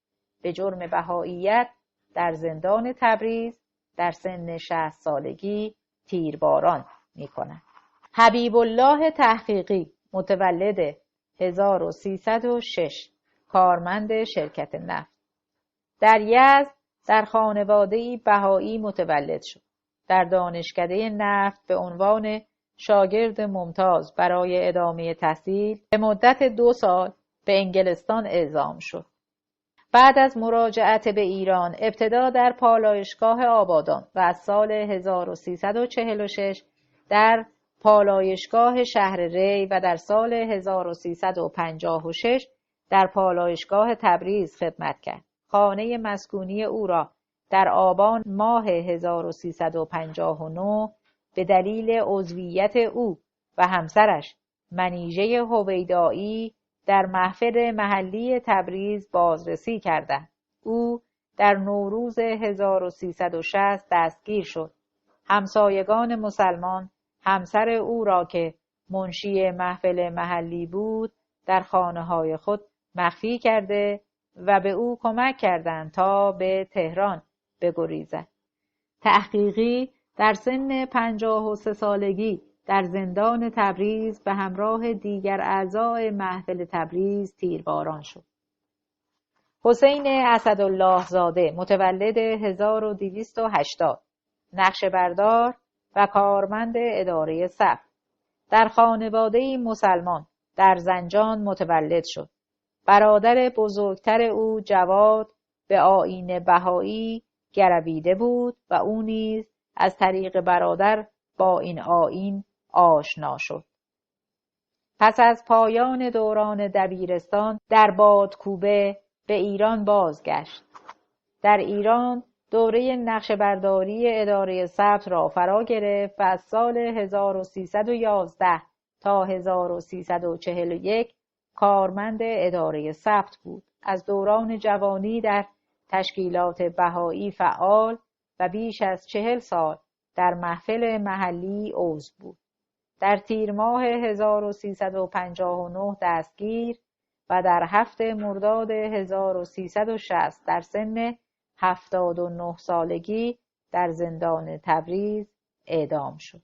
Speaker 1: به جرم بهاییت در زندان تبریز در سن 60 سالگی تیرباران می‌کند. حبیب الله تحقیقی متولد 1306 کارمند شرکت نفت. در یزد در خانواده‌ای بهایی متولد شد. در دانشکده نفت به عنوان شاگرد ممتاز برای ادامه تحصیل به مدت 2 سال به انگلستان اعزام شد. بعد از مراجعت به ایران ابتدا در پالایشگاه آبادان و از سال 1346 در پالایشگاه شهر ری و در سال 1356 در پالایشگاه تبریز خدمت کرد. خانه مسکونی او را در آبان ماه 1359 به دلیل عضویت او و همسرش منیژه هویدایی در محفل محلی تبریز بازرسی کردند. او در نوروز 1360 دستگیر شد. همسایگان مسلمان همسر او را که منشی محفل محلی بود در خانه‌های خود مخفی کرده و به او کمک کردند تا به تهران بگریزد. تحقیقی در سن 53 سالگی در زندان تبریز به همراه دیگر اعضای محفل تبریز تیرباران شد. حسین اسدالله زاده متولد 1280 نقشه‌بردار و کارمند اداره ثبت در خانواده‌ای مسلمان در زنجان متولد شد. برادر بزرگتر او جواد به آیین بهایی گرویده بود و او نیز از طریق برادر با این آیین آشنا شد. پس از پایان دوران دبیرستان در بادکوبه به ایران بازگشت. در ایران دوره نقشه‌برداری اداره ثبت را فرا گرفت و از سال 1311 تا 1341 کارمند اداره ثبت بود. از دوران جوانی در تشکیلات بهایی فعال و بیش از 40 سال در محفل محلی عضو بود. در تیر ماه 1359 دستگیر و در 7 مرداد 1360 در سن 79 سالگی در زندان تبریز اعدام شد.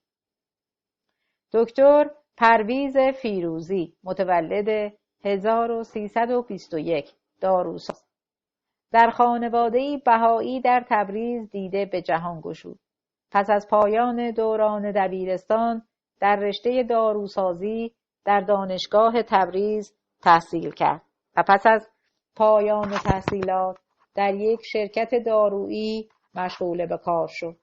Speaker 1: دکتر پرویز فیروزی متولد 1321 داروساز در خانواده‌ای بهایی در تبریز دیده به جهان گشود. پس از پایان دوران دبیرستان در رشته داروسازی در دانشگاه تبریز تحصیل کرد و پس از پایان تحصیلات در یک شرکت دارویی مشغول به کار شد.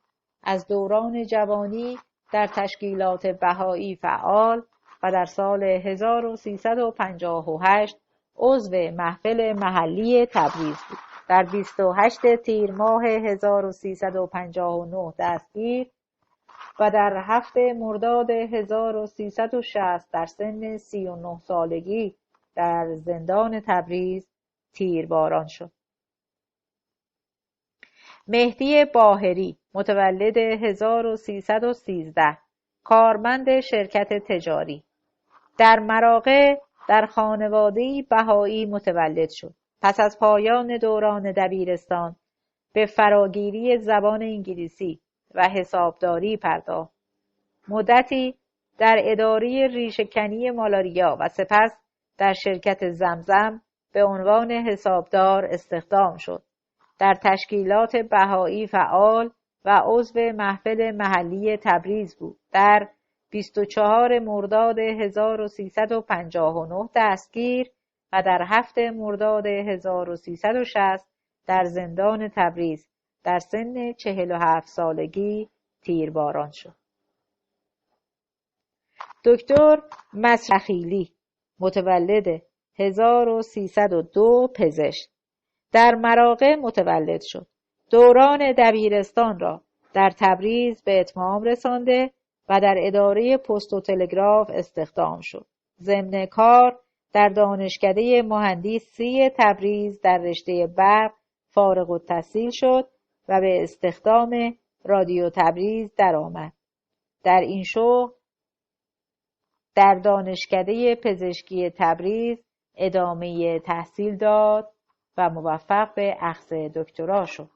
Speaker 1: از دوران جوانی در تشکیلات بهایی فعال و در سال 1358 عضو محفل محلی تبریز بود. در 28 تیر ماه 1359 دستگیر و در 7 مرداد 1360 در سن 39 سالگی در زندان تبریز تیرباران شد. مهدی باهری متولد 1313 کارمند شرکت تجاری در مراغه در خانواده‌ای بهایی متولد شد. پس از پایان دوران دبیرستان به فراگیری زبان انگلیسی و حسابداری پرداخت. مدتی در اداره ریشه‌کنی مالاریا و سپس در شرکت زمزم به عنوان حسابدار استخدام شد. در تشکیلات بهایی فعال و عضو محفل محلی تبریز بود. در 24 مرداد 1359 دستگیر و در 7 مرداد 1360 در زندان تبریز در سن 47 سالگی تیرباران شد. دکتر مسرخیلی متولد 1302 پزشک در مراغه متولد شد. دوران دبیرستان را در تبریز به اتمام رسانده و در اداره پست و تلگراف استخدام شد. ضمن کار در دانشکده مهندسی تبریز در رشته برق فارغ التحصیل شد و به استخدام رادیو تبریز درآمد. در این شغل در دانشکده پزشکی تبریز ادامه تحصیل داد و موفق به اخذ دکترا شد.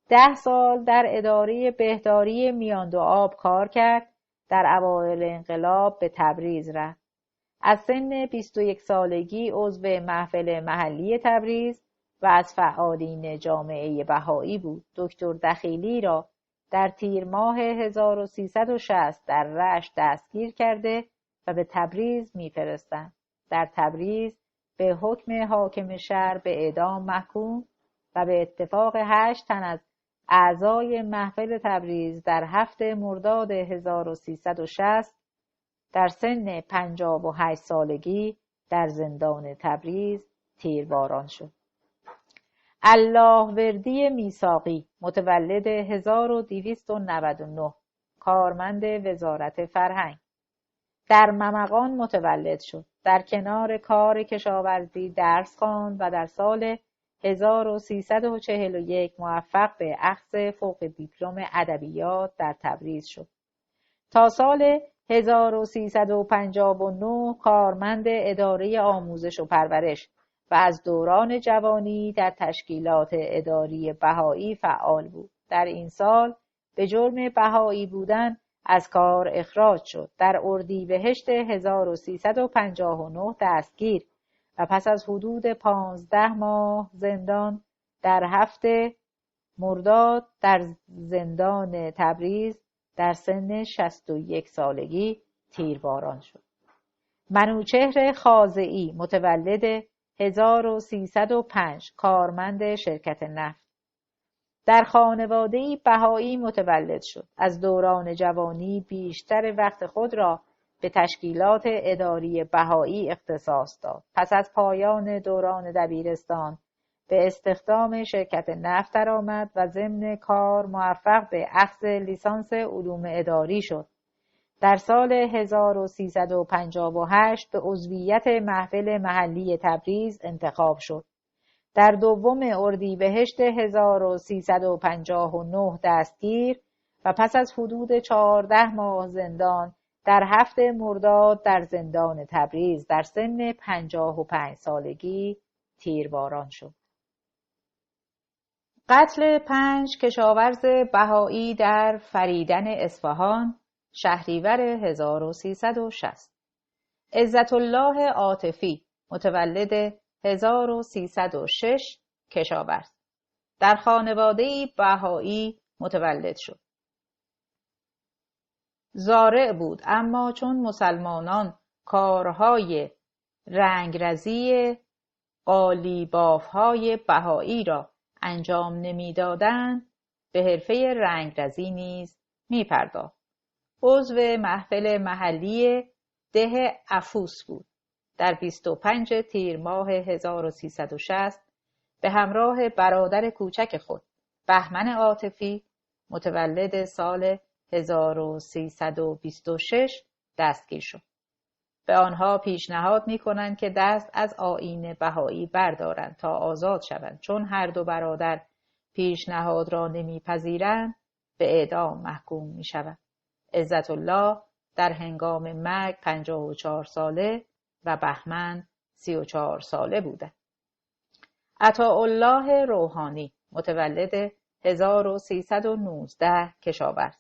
Speaker 1: 10 سال در اداره بهداری میاندو آب کار کرد. در اوایل انقلاب به تبریز رفت. از سن 21 سالگی عضو محفل محلی تبریز و از فعالین جامعه بهایی بود. دکتر دخیلی را در تیر ماه 1360 در رشت دستگیر کرده و به تبریز می‌فرستند. در تبریز به حکم حاکم شهر به اعدام محکوم و به اتفاق 8 تن از اعضای محفل تبریز در 7 مرداد 1360 در سن 58 سالگی در زندان تبریز تیرباران شد. اللهوردی میثاقی متولد 1299 کارمند وزارت فرهنگ در ممقان متولد شد. در کنار کار کشاورزی درس خواند و در سال 1341 موفق به اخذ فوق دیپلم ادبیات در تبریز شد. تا سال 1359 کارمند اداره آموزش و پرورش و از دوران جوانی در تشکیلات اداری بهایی فعال بود. در این سال به جرم بهایی بودن از کار اخراج شد. در اردیبهشت 1359 دستگیر و پس از حدود 15 ماه زندان در 7 مرداد در زندان تبریز در سن 61 سالگی تیرباران شد. منوچهر خاضعی متولد 1305 کارمند شرکت نفت در خانواده‌ای بهایی متولد شد. از دوران جوانی بیشتر وقت خود را به تشکیلات اداری بهایی اختصاص داد. پس از پایان دوران دبیرستان به استخدام شرکت نفت درآمد و ضمن کار موفق به اخذ لیسانس علوم اداری شد. در سال 1358 به عضویت محفل محلی تبریز انتخاب شد. در 2 اردیبهشت 1359 دستگیر و پس از حدود 14 ماه زندان در 7 مرداد در زندان تبریز در سن 55 سالگی تیرباران شد. قتل 5 کشاورز بهایی در فریدن اصفهان شهریور 1360. عزت‌الله عاطفی متولد 1306 کشاورز در خانواده‌ای بهایی متولد شد. زارع بود، اما چون مسلمانان کارهای رنگرزی قالیباف‌های بهایی را انجام نمی‌دادند به حرفه رنگرزی نیز می‌پرداخت. عضو محفل محلی ده افوس بود. در 25 تیر ماه 1360 به همراه برادر کوچک خود بهمن عاطفی متولد سال 1326 دستگیر شد. به آنها پیشنهاد می‌کنند که دست از آیین بهایی بردارند تا آزاد شوند. چون هر دو برادر پیشنهاد را نمی‌پذیرند به اعدام محکوم می‌شوند. عزت‌الله در هنگام مرگ 54 ساله و بهمن 34 ساله بودند. عطاءالله روحانی متولد 1319 کشاورز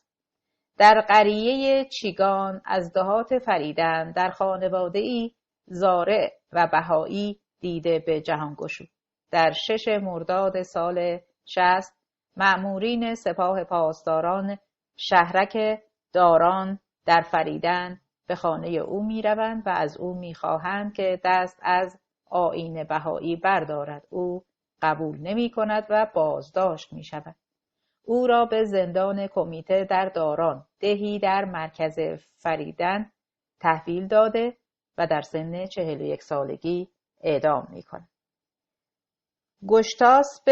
Speaker 1: در قریه چیگان از دهات فریدن در خانواده‌ای زارع و بهایی دیده به جهان گشود. در 6 مرداد سال 60 مأمورین سپاه پاسداران شهرک داران در فریدن به خانه او می روند و از او می خواهند که دست از آیین بهایی بردارد. او قبول نمی کند و بازداشت می شود. او را به زندان کمیته در داران دهی در مرکز فریدن تحویل داده و در سن 41 سالگی اعدام می کند. گشتاسب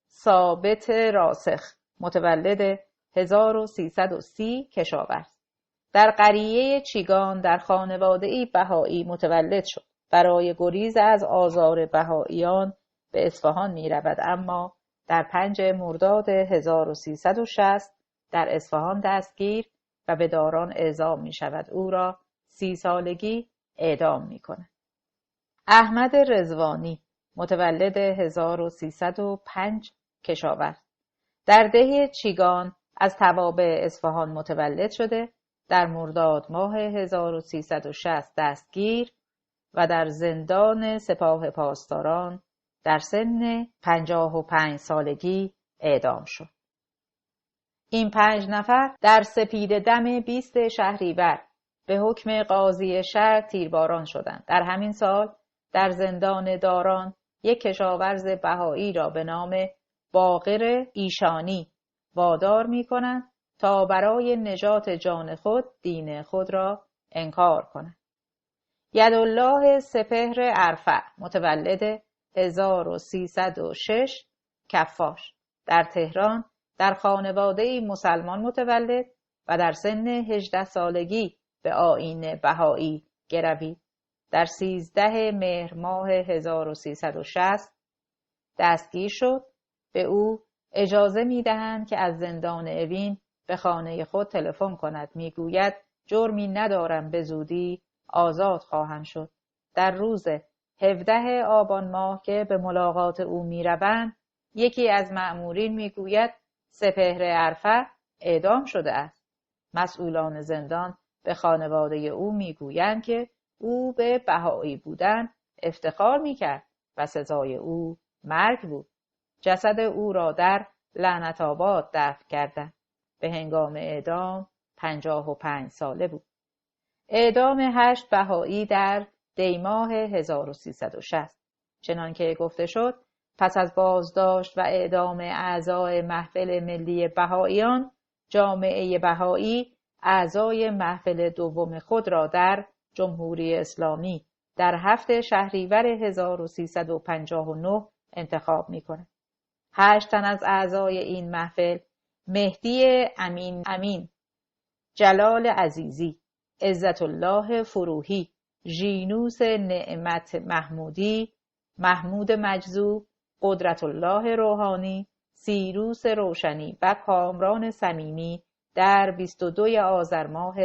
Speaker 1: ثابت راسخ متولد 1330 کشاورز در قریه چیگان در خانواده‌ای بهایی متولد شد. برای گریز از آزار بهاییان به اصفهان می رود، اما در 5 مرداد 1360 در اصفهان دستگیر و به داران اعزام می شود. او را 30 سالگی اعدام می کند. احمد رضوانی متولد 1305 کشاورز در ده چیگان از توابع اصفهان متولد شده. در مرداد ماه 1360 دستگیر و در زندان سپاه پاسداران در سن 55 سالگی اعدام شد. این 5 نفر در سپیده‌دم 20 شهریور به حکم قاضی شهر تیرباران شدند. در همین سال در زندان داران یک کشاورز بهایی را به نام باقر ایشانی وادار می‌کنند تا برای نجات جان خود دین خود را انکار کند. یدالله سپهر ارفع متولد 1306 کفاش در تهران در خانواده‌ای مسلمان متولد و در سن 18 سالگی به آیین بهایی گروید. در 13 مهر ماه 1360 دستگیر شد. به او اجازه می‌دهند که از زندان اوین به خانه خود تلفن کند. میگوید جرمی ندارم، به زودی آزاد خواهم شد. در روز 17 آبان ماه که به ملاقات او میروند، یکی از مأمورین میگوید سپهر ارفع اعدام شده است. مسئولان زندان به خانواده او میگویند که او به بهایی بودن افتخار میکرد و سزای او مرگ بود. جسد او را در لعنت‌آباد دفن کردند. به هنگام اعدام 55 ساله بود. اعدام 8 بهایی در دیماه 1360. چنانکه گفته شد، پس از بازداشت و اعدام اعضای محفل ملی بهاییان، جامعه بهایی اعضای محفل دوم خود را در جمهوری اسلامی در 7 شهریور 1359 انتخاب می‌کند. 8 تن از اعضای این محفل: مهدی امین، جلال عزیزی، عزت الله فروهی، ژینوس نعمت محمودی، محمود مجذوب، قدرت الله روحانی، سیروس روشنی و کامران صمیمی در 22 آذر ماه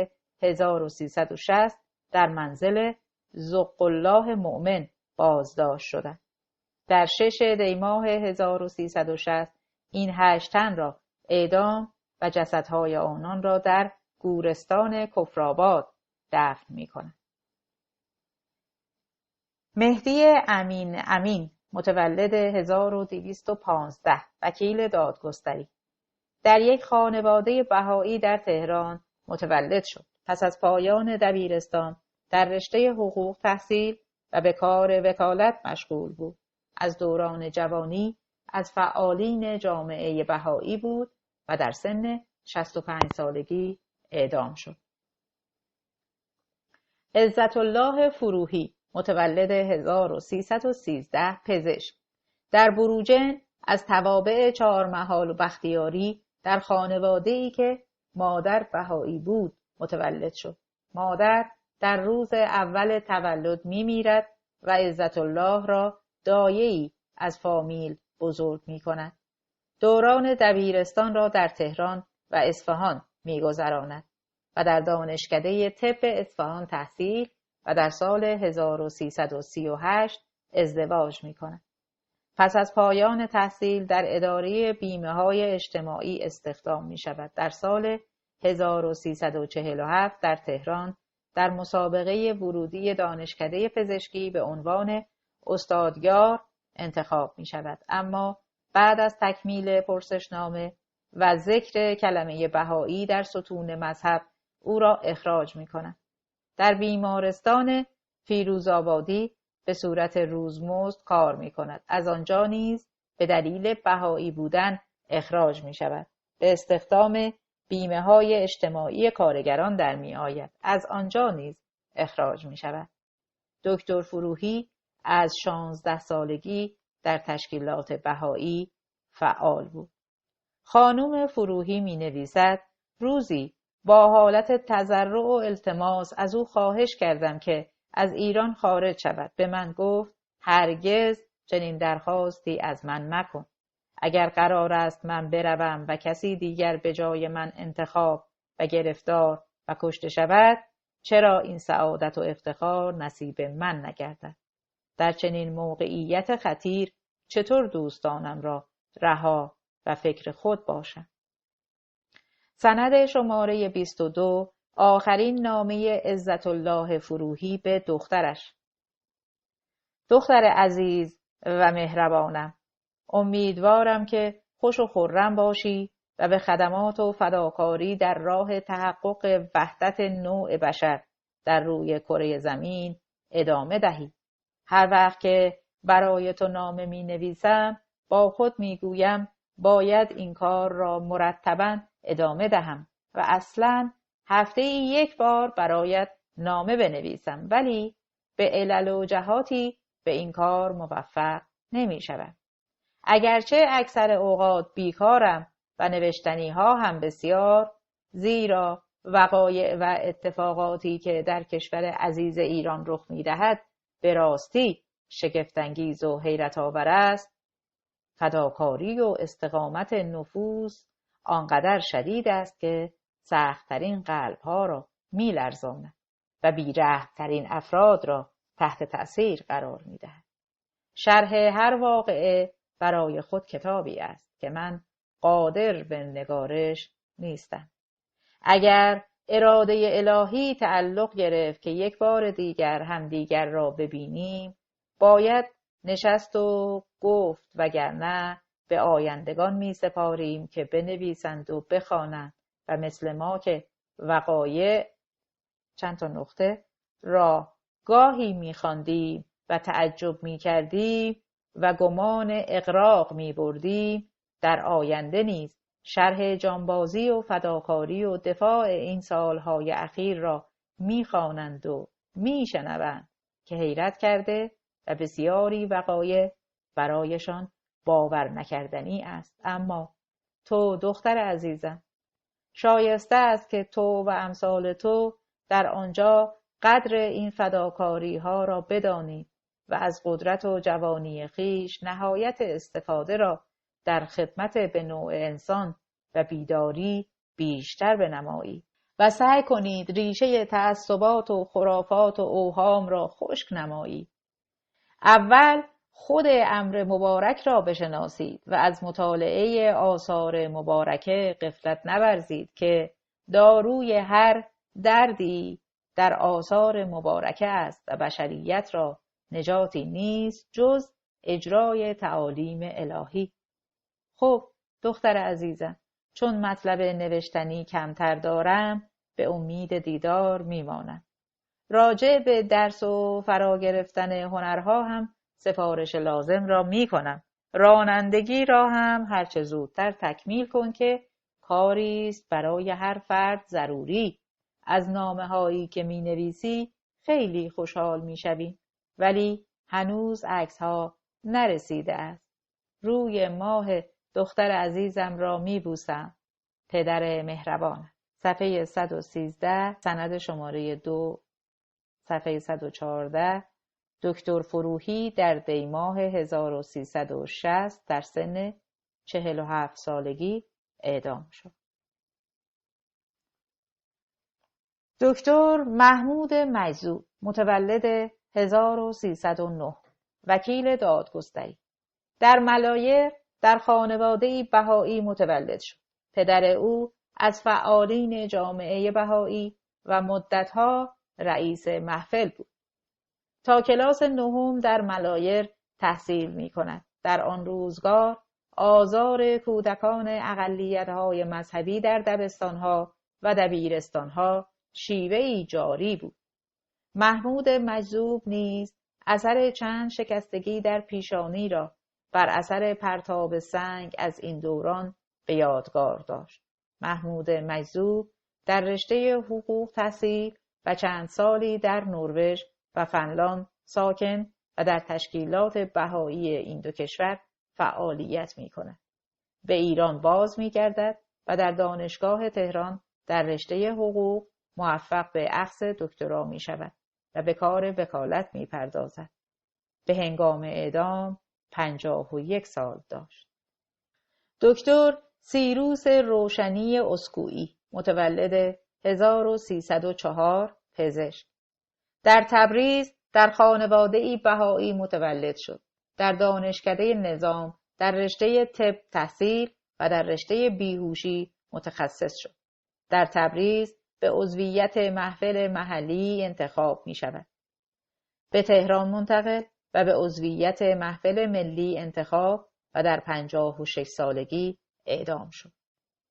Speaker 1: 1360 در منزل زق الله مؤمن بازداشت شدند. در 6 دی ماه 1360 این 8 تن را اعدام و جسدهای آنان را در گورستان کفرآباد دفن می‌کنند. مهدی امین متولد 1215 وکیل دادگستری در یک خانواده بهایی در تهران متولد شد. پس از پایان دبیرستان در رشته حقوق تحصیل و به کار وکالت مشغول بود. از دوران جوانی از فعالین جامعه بهایی بود و در سن 65 سالگی اعدام شد. عزت الله فروهی متولد 1313 پزشک در بروجرد از توابع چهارمحال و بختیاری در خانواده‌ای که مادر بهایی بود متولد شد. مادر در روز اول تولد می‌میرد و عزت الله را دایه‌ای از فامیل بزرگ می‌کند. دوران دبیرستان را در تهران و اصفهان می‌گذراند و در دانشکده طب اصفهان تحصیل و در سال 1338 ازدواج می‌کند. پس از پایان تحصیل در اداره بیمه‌های اجتماعی استخدام می‌شود. در سال 1347 در تهران در مسابقه ورودی دانشکده پزشکی به عنوان استادیار انتخاب می‌شود، اما بعد از تکمیل پرسشنامه و ذکر کلمه بهایی در ستون مذهب او را اخراج می‌کنند. در بیمارستان فیروزآبادی به صورت روزمزد کار می‌کند. از آنجا نیز به دلیل بهایی بودن اخراج می‌شود. به استخدام بیمه‌های اجتماعی کارگران در می‌آید. از آنجا نیز اخراج می‌شود. دکتر فروهی از 16 سالگی در تشکیلات بهایی فعال بود. خانم فروهی می‌نویسد روزی با حالت تضرع و التماس از او خواهش کردم که از ایران خارج شود. به من گفت هرگز چنین درخواستی از من مکن. اگر قرار است من بروم و کسی دیگر به جای من انتخاب و گرفتار و کشته شود، چرا این سعادت و افتخار نصیب من نگردد؟ در چنین موقعیت خطیر چطور دوستانم را رها و فکر خود باشم؟ سند شماره 22 آخرین نامه عزت الله فروهی به دخترش دختر عزیز و مهربانم، امیدوارم که خوش و خرم باشی و به خدمات و فداکاری در راه تحقق وحدت نوع بشر در روی کره زمین ادامه دهی. هر وقت که برای تو نامه می نویسم با خود می گویم باید این کار را مرتباً ادامه دهم و اصلاً هفته یک بار برایت نامه بنویسم، ولی به علل و جهاتی به این کار موفق نمی شدم. اگرچه اکثر اوقات بیکارم و نوشتنی ها هم بسیار، زیرا وقایع و اتفاقاتی که در کشور عزیز ایران رخ می دهد به راستی شگفت‌انگیز و حیرت آور است، فداکاری و استقامت نفوس آنقدر شدید است که سخت‌ترین قلب‌ها را می‌لرزاند و بی‌رحم‌ترین افراد را تحت تأثیر قرار می‌دهد. شرح هر واقعه برای خود کتابی است که من قادر به نگارش نیستم. اگر اراده الهی تعلق گرفت که یک بار دیگر همدیگر را ببینیم، باید نشست و گفت، وگرنه به آیندگان می سپاریم که بنویسند و بخوانند و مثل ما که وقایع چند تا نقطه را گاهی می خواندیم و تعجب می کردیم و گمان اغراق می بردیم، در آینده نیز شرح جانبازی و فداکاری و دفاع این سالهای اخیر را می خوانند و می شنوند که حیرت کرده و بسیاری وقایع برایشان باور نکردنی است. اما تو دختر عزیزم، شایسته است که تو و امثال تو در آنجا قدر این فداکاری ها را بدانید و از قدرت و جوانی خیش نهایت استفاده را در خدمت به نوع انسان و بیداری بیشتر بنمایید و سعی کنید ریشه تعصبات و خرافات و اوهام را خشک نمایید. اول خود امر مبارک را بشناسید و از مطالعه آثار مبارکه غفلت نورزید که داروی هر دردی در آثار مبارکه است و بشریت را نجاتی نیست جز اجرای تعالیم الهی. خب دختر عزیزم، چون مطلب نوشتنی کمتر دارم، به امید دیدار میمانم. راجع به درس و فرا گرفتن هنرها هم سفارش لازم را میکنم. رانندگی را هم هرچه زودتر تکمیل کن که کاری است برای هر فرد ضروری. از نامه هایی که می نویسی خیلی خوشحال می شویم، ولی هنوز عکس ها نرسیده است. روی ماه دختر عزیزم را می بوسم. پدر مهربان. صفحه 113 سند شماره 2 صفحه 114 دکتر فروهی در دیماه 1360 در سن 47 سالگی اعدام شد. دکتر محمود مجذوب متولد 1309 وکیل دادگستری در ملایر در خانواده‌ای بهایی متولد شد. پدر او از فعالین جامعه بهایی و مدتها رئیس محفل بود. تا کلاس نهم در ملایر تحصیل می کند. در آن روزگار آزار کودکان اقلیت‌های مذهبی در دبستان‌ها و دبیرستان‌ها شیوه‌ای جاری بود. محمود مجذوب نیز اثر چند شکستگی در پیشانی را بر اثر پرتاب سنگ از این دوران به یادگار داشت. محمود مجذوب در رشته حقوق تحصیل و چند سالی در نروژ و فنلاند ساکن و در تشکیلات بهایی این دو کشور فعالیت می کند. به ایران باز می گردد و در دانشگاه تهران در رشته حقوق موفق به اخذ دکترا می شود و به کار وکالت می پردازد. به هنگام اعدام 51 سال داشت. دکتر سیروس روشنی اسکوئی متولد 1304 پزشک در تبریز در خانواده‌ای بهایی متولد شد. در دانشکده نظام در رشته طب تحصیل و در رشته بیهوشی متخصص شد. در تبریز به عضویت محفل محلی انتخاب می شود. به تهران منتقل و به عضویت محفل ملی انتخاب و در 56 سالگی اعدام شد.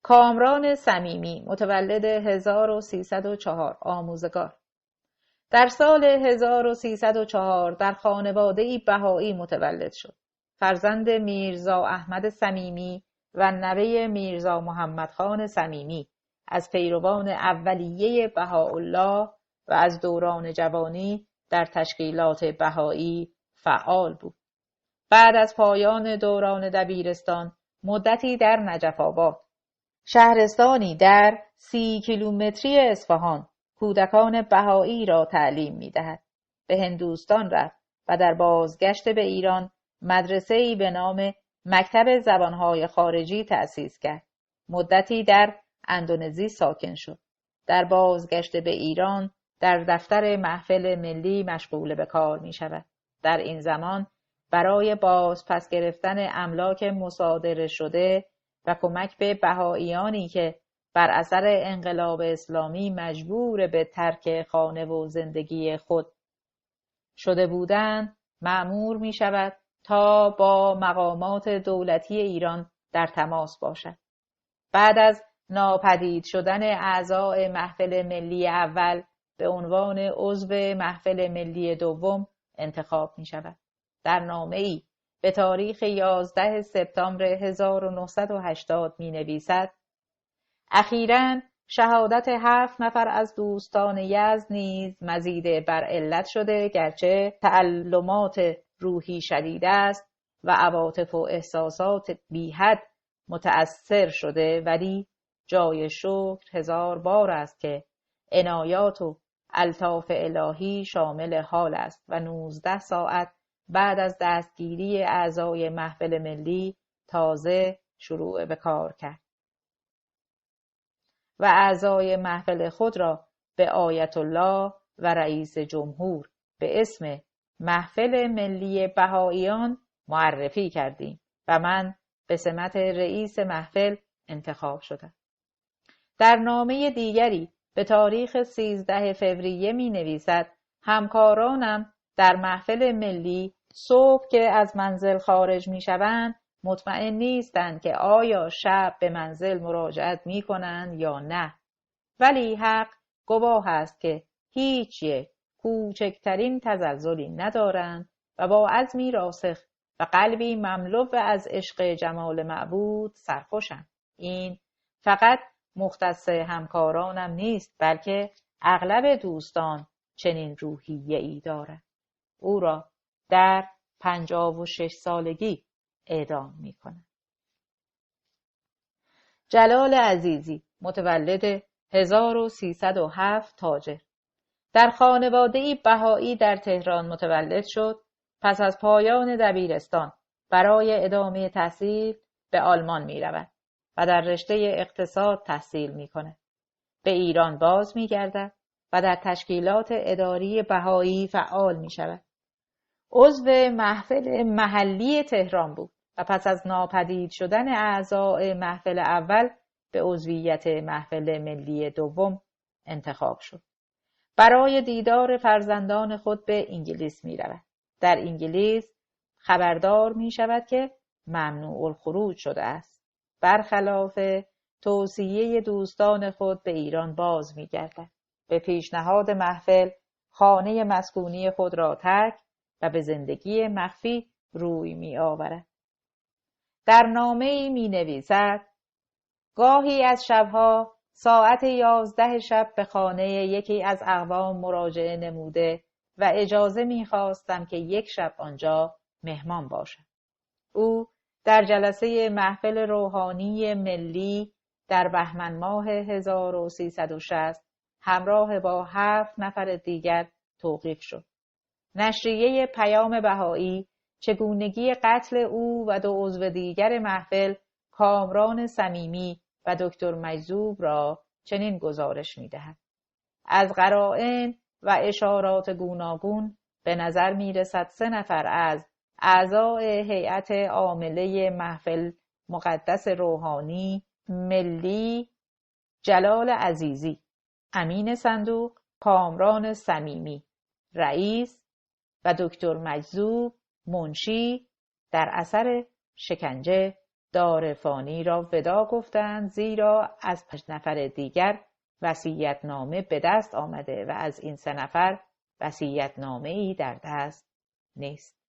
Speaker 1: کامران صمیمی متولد 1304 آموزگار. در سال 1304 در خانواده‌ای بهایی متولد شد. فرزند میرزا احمد صمیمی و نوه میرزا محمد خان صمیمی از پیروان اولیه بهاءالله و از دوران جوانی در تشکیلات بهایی فعال بود. بعد از پایان دوران دبیرستان مدتی در نجف آباد، شهرستانی در 30 کیلومتری اصفهان، کودکان بهایی را تعلیم می‌دهد. به هندوستان رفت و در بازگشت به ایران مدرسه‌ای به نام مکتب زبانهای خارجی تأسیس کرد. مدتی در اندونزی ساکن شد. در بازگشت به ایران در دفتر محفل ملی مشغول به کار می‌شود. در این زمان برای بازپس گرفتن املاک مصادره شده و کمک به بهائیانی که بر اثر انقلاب اسلامی مجبور به ترک خانه و زندگی خود شده بودند، مأمور می شود تا با مقامات دولتی ایران در تماس باشد. بعد از ناپدید شدن اعضای محفل ملی اول به عنوان عضو محفل ملی دوم انتخاب می شود. در نامه‌ای به تاریخ 11 سپتامبر 1980 می نویسد: اخیراً شهادت 7 نفر از دوستان یزد نیز مزید بر علت شده، گرچه تعلمات روحی شدید است و عواطف و احساسات بی‌حد متأثر شده، ولی جای شکر 1000 بار است که عنایات و الطاف الهی شامل حال است و 19 ساعت بعد از دستگیری اعضای محفل ملی تازه شروع به کار کرد و اعضای محفل خود را به آیت الله و رئیس جمهور به اسم محفل ملی بهائیان معرفی کردیم و من به سمت رئیس محفل انتخاب شدم. در نامه دیگری به تاریخ 13 فوریه می نویسد: همکارانم در محفل ملی صبح که از منزل خارج می شوند مطمئن نیستند که آیا شب به منزل مراجعت می کنند یا نه، ولی حق گواه است که هیچ یک کوچکترین تزلزلی ندارند و با عزمی راسخ و قلبی مملو از عشق جمال معبود سرخوشند. این فقط مختص همکارانم نیست، بلکه اغلب دوستان چنین روحیه‌ای دارند. او را در 56 سالگی اعدام می‌کنند. جلال عزیزی متولد 1307 تاجر. در خانواده‌ای بهایی در تهران متولد شد. پس از پایان دبیرستان برای ادامه تحصیل به آلمان می‌رود و در رشته اقتصاد تحصیل می‌کند. به ایران باز می‌گردد و در تشکیلات اداری بهایی فعال می‌شود. عضو محفل محلی تهران بود و پس از ناپدید شدن اعضای محفل اول به عضویت محفل ملی دوم انتخاب شد. برای دیدار فرزندان خود به انگلیس می رود. در انگلیس خبردار می شود که ممنوع الخروج شده است. برخلاف توصیه دوستان خود به ایران باز می گردد. به پیشنهاد محفل خانه مسکونی خود را ترک و به زندگی مخفی روی می آورد. در نامه‌ای می نویسد: گاهی از شبها ساعت 11 شب به خانه یکی از اقوام مراجعه نموده و اجازه می خواستم که یک شب آنجا مهمان باشم. او در جلسه محفل روحانی ملی در بهمن ماه 1360 همراه با 7 نفر دیگر توقیف شد. نشریه پیام بهایی چگونگی قتل او و 2 عضو دیگر محفل کامران صمیمی و دکتر مجذوب را چنین گزارش می‌دهد: از قرائن و اشارات گوناگون به نظر می‌رسد 3 نفر از اعضای هیئت عامله محفل مقدس روحانی ملی، جلال عزیزی، امین صندوق، کامران صمیمی، رئیس و دکتر مجذوب منشی در اثر شکنجه دار فانی را ودا گفتند، زیرا از 5 نفر دیگر وصیت‌نامه به دست آمده و از این 3 نفر وصیت‌نامه‌ای در دست نیست.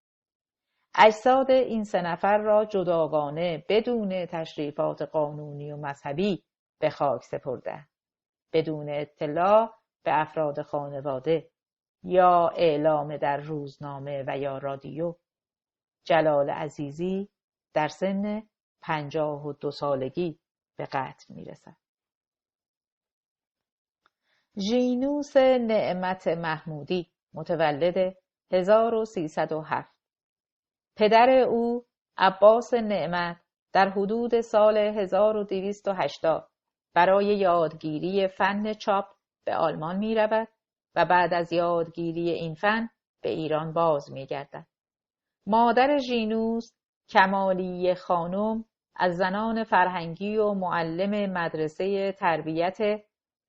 Speaker 1: اجساد این 3 نفر را جداگانه بدون تشریفات قانونی و مذهبی به خاک سپردند، بدون اطلاع به افراد خانواده یا اعلام در روزنامه و یا رادیو. جلال عزیزی در سن 52 سالگی به قتل می‌رسد. ژینوس نعمت محمودی متولد 1307. پدر او عباس نعمت در حدود سال 1280 برای یادگیری فن چاپ به آلمان می رود و بعد از یادگیری این فن به ایران باز می گردد. مادر ژینوس کمالیه خانم از زنان فرهنگی و معلم مدرسه تربیت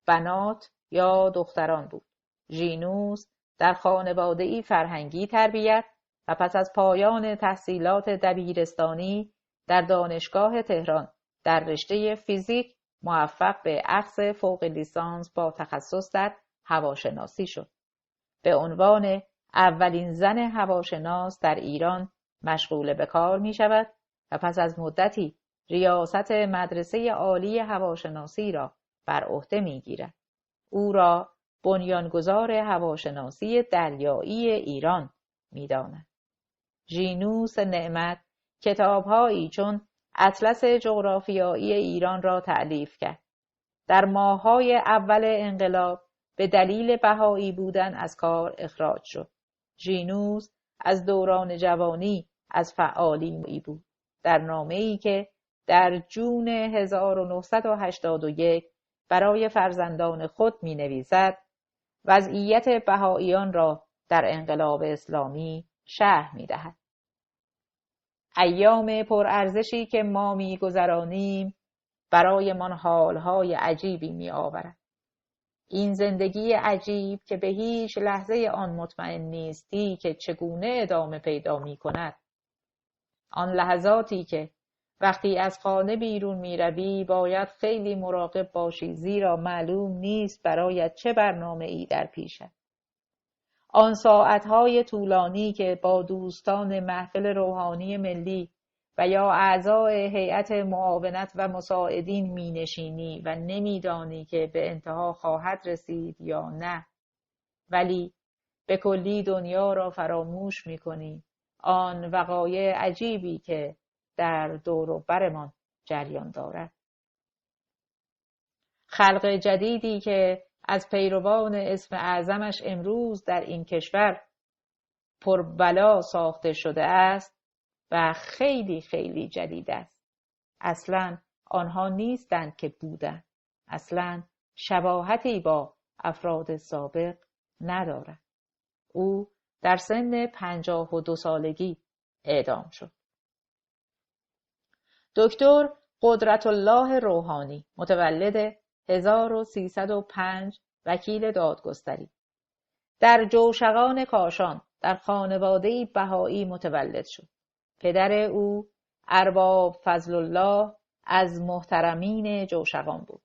Speaker 1: بنات یا دختران بود. ژینوس در خانواده‌ای فرهنگی تربیت و پس از پایان تحصیلات دبیرستانی در دانشگاه تهران در رشته فیزیک موفق به اخذ فوق لیسانس با تخصص در هواشناسی شد. به عنوان اولین زن هواشناس در ایران مشغول به کار می شود و پس از مدتی ریاست مدرسه عالی هواشناسی را بر عهده می گیرد. او را بنیانگذار هواشناسی دریایی ایران می داند. ژینوس نعمت کتاب‌هایی چون اطلس جغرافیایی ایران را تألیف کرد. در ماه‌های اول انقلاب به دلیل بهایی بودن از کار اخراج شد. ژینوس از دوران جوانی از فعالی بود. در نامه‌ای که در جون 1981 برای فرزندان خود می‌نویسد، وضعیت بهائیان را در انقلاب اسلامی شرح می‌دهد. ایام پرارزشی که ما می‌گذرانیم برایمان حال‌های عجیبی می‌آورد. این زندگی عجیب که به هیچ لحظه آن مطمئن نیستی که چگونه ادامه پیدا می‌کند. آن لحظاتی که وقتی از خانه بیرون می‌روی باید خیلی مراقب باشی، زیرا معلوم نیست برایت چه برنامه‌ای در پیش است. آن ساعتهای طولانی که با دوستان محفل روحانی ملی و یا اعضای هیئت معاونت و مساعدین می نشینی و نمی دانی که به انتها خواهد رسید یا نه، ولی به کلی دنیا را فراموش می کنی. آن وقایع عجیبی که در دور و برمان جریان دارد. خلق جدیدی که از پیروان اسم اعظمش امروز در این کشور پربلا ساخته شده است و خیلی خیلی جدید است. اصلاً آنها نیستند که بودند. اصلاً شباهتی با افراد سابق ندارد. او در سن 52 سالگی اعدام شد. دکتر قدرت‌الله روحانی متولد 1305 وکیل دادگستری در جوشقان کاشان در خانواده‌ای بهایی متولد شد. پدر او ارباب فضل الله از محترمین جوشقان بود.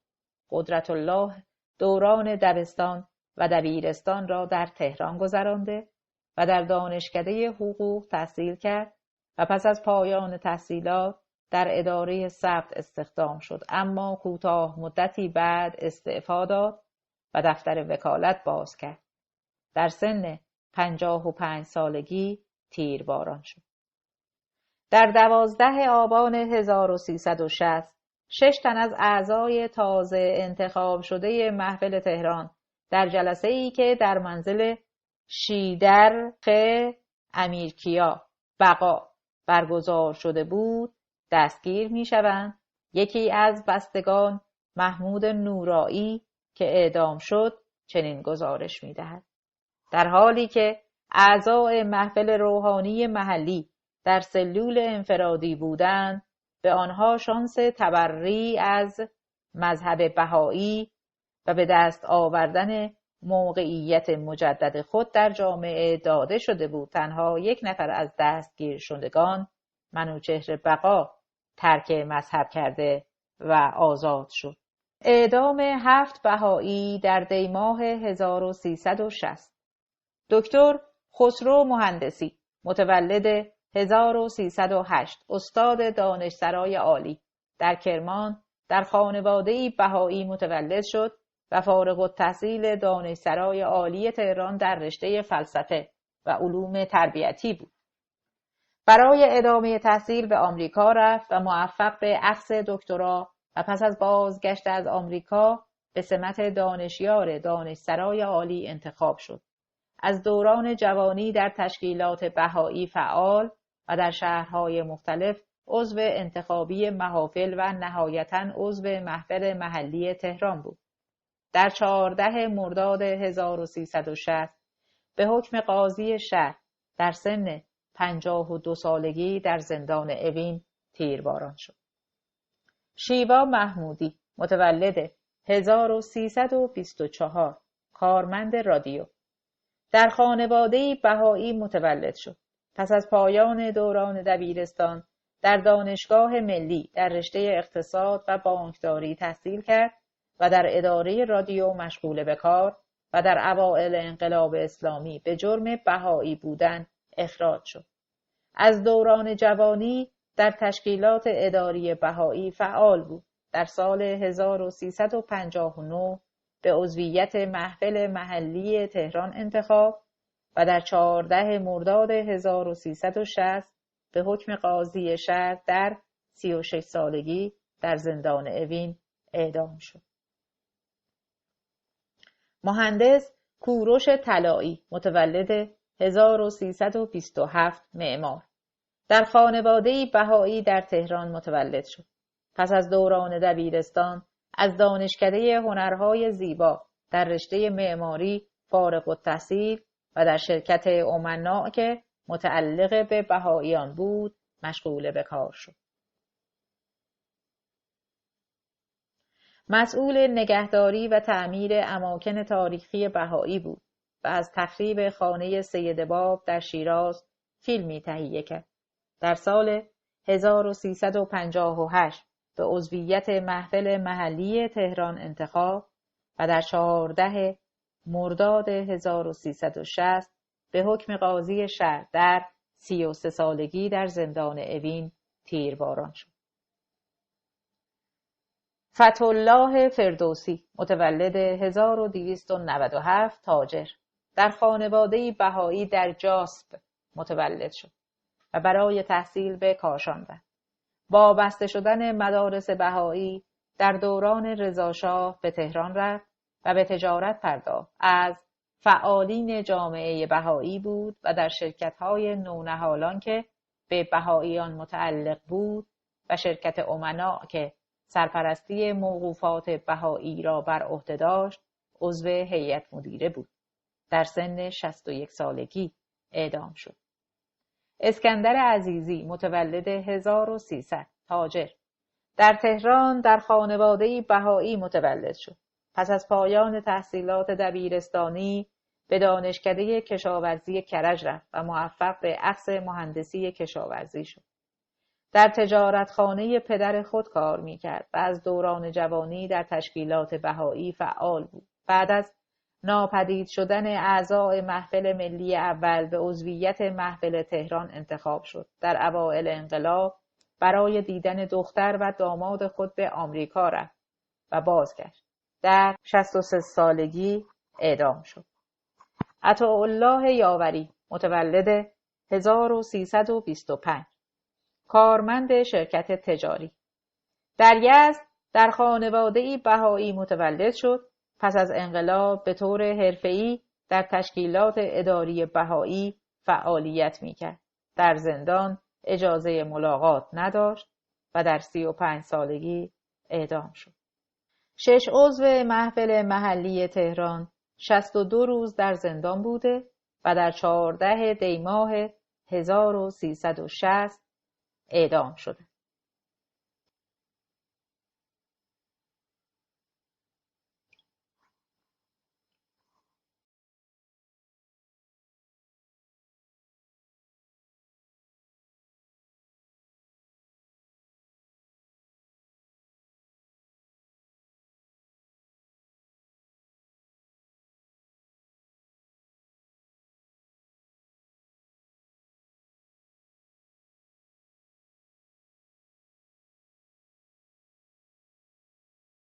Speaker 1: قدرت‌الله دوران دبستان و دبیرستان را در تهران گذرانده و در دانشکده حقوق تحصیل کرد و پس از پایان تحصیلات در اداره ثبت استخدام شد، اما کوتاه مدتی بعد استعفا داد و دفتر وکالت باز کرد. در سن 55 سالگی تیرباران شد. در 12 آبان 1360 6 تن از اعضای تازه انتخاب شده محفل تهران در جلسه‌ای که در منزل شیدرخ امیرکیا بقا برگزار شده بود دستگیر می‌شوند. یکی از بستگان محمود نورایی که اعدام شد چنین گزارش می‌دهد: در حالی که اعضای محفل روحانی محلی در سلول انفرادی بودند، به آنها شانس تبری از مذهب بهایی و به دست آوردن موقعیت مجدد خود در جامعه داده شده بود. تنها یک نفر از دستگیر شدگان، منوچهر بقا، ترک مذهب کرده و آزاد شد. اعدام 7 بهایی در دیماه 1360. دکتر خسرو مهندسی، متولد 1308، استاد دانشسرای عالی در کرمان در خانواده‌ای بهایی متولد شد و فارغ التحصیل دانشسرای عالی تهران در رشته فلسفه و علوم تربیتی بود. برای ادامه تحصیل به آمریکا رفت و موفق به اخذ دکترا و پس از بازگشت از آمریکا به سمت دانشیار دانشسرای عالی انتخاب شد. از دوران جوانی در تشکیلات بهایی فعال و در شهرهای مختلف عضو انتخابی محافل و نهایتاً عضو محفل محلی تهران بود. در 14 مرداد 1360 به حکم قاضی شهر در سن 52 سالگی در زندان اوین تیرباران شد. شیوا محمودی، متولد 1324، کارمند رادیو، در خانواده‌ای بهایی متولد شد. پس از پایان دوران دبیرستان در دانشگاه ملی در رشته اقتصاد و بانکداری تحصیل کرد و در اداره رادیو مشغول به کار و در اوایل انقلاب اسلامی به جرم بهایی بودن اخراج شد. از دوران جوانی در تشکیلات اداری بهایی فعال بود. در سال 1359 به عضویت محفل محلی تهران انتخاب و در 14 مرداد 1360 به حکم قاضی شهر در 36 سالگی در زندان اوین اعدام شد. مهندس کوروش طلایی، متولد 1327، معمار، در خانواده‌ای بهایی در تهران متولد شد. پس از دوران دبیرستان از دانشکده هنرهای زیبا در رشته معماری فارغ التحصیل و در شرکت امنا که متعلق به بهاییان بود مشغول به کار شد. مسئول نگهداری و تعمیر اماکن تاریخی بهایی بود و از تخریب خانه سید باب در شیراز فیلمی تهیه کرد. در سال 1358 به عضویت محفل محلی تهران انتخاب و در 14 مرداد 1360 به حکم قاضی شهر در 33 سالگی در زندان اوین تیرباران شد. فتح‌الله فردوسی، متولد 1297، تاجر، در خانواده‌ای بهایی در جاسب متولد شد و برای تحصیل به کاشان رفت. با بسته شدن مدارس بهایی در دوران رضاشاه به تهران رفت و به تجارت پرداخت. از فعالین جامعه بهایی بود و در شرکت‌های نونهالان که به بهاییان متعلق بود و شرکت امنا که سرپرستی موقوفات بهایی را بر عهده داشت عضو هیئت مدیره بود. در سن 61 سالگی اعدام شد. اسکندر عزیزی، متولد 1300، تاجر، در تهران در خانواده‌ای بهایی متولد شد. پس از پایان تحصیلات دبیرستانی به دانشکده کشاورزی کرج رفت و موفق به اخذ مهندسی کشاورزی شد. در تجارتخانه پدر خود کار می‌کرد و از دوران جوانی در تشکیلات بهایی فعال بود. بعد از ناپدید شدن اعضای محفل ملی اول به عضویت محفل تهران انتخاب شد. در اوایل انقلاب برای دیدن دختر و داماد خود به آمریکا رفت و بازگشت. در 63 سالگی اعدام شد. عطاالله یاوری، متولد 1325، کارمند شرکت تجاری، در یزد در خانواده‌ای بهایی متولد شد. پس از انقلاب به طور حرفه‌ای در تشکیلات اداری بهایی فعالیت می‌کرد. در زندان اجازه ملاقات نداشت و در 35 سالگی اعدام شد. 6 عضو محفل محلی تهران 62 روز در زندان بوده و در 14 دی ماه 1360 اعدام شده.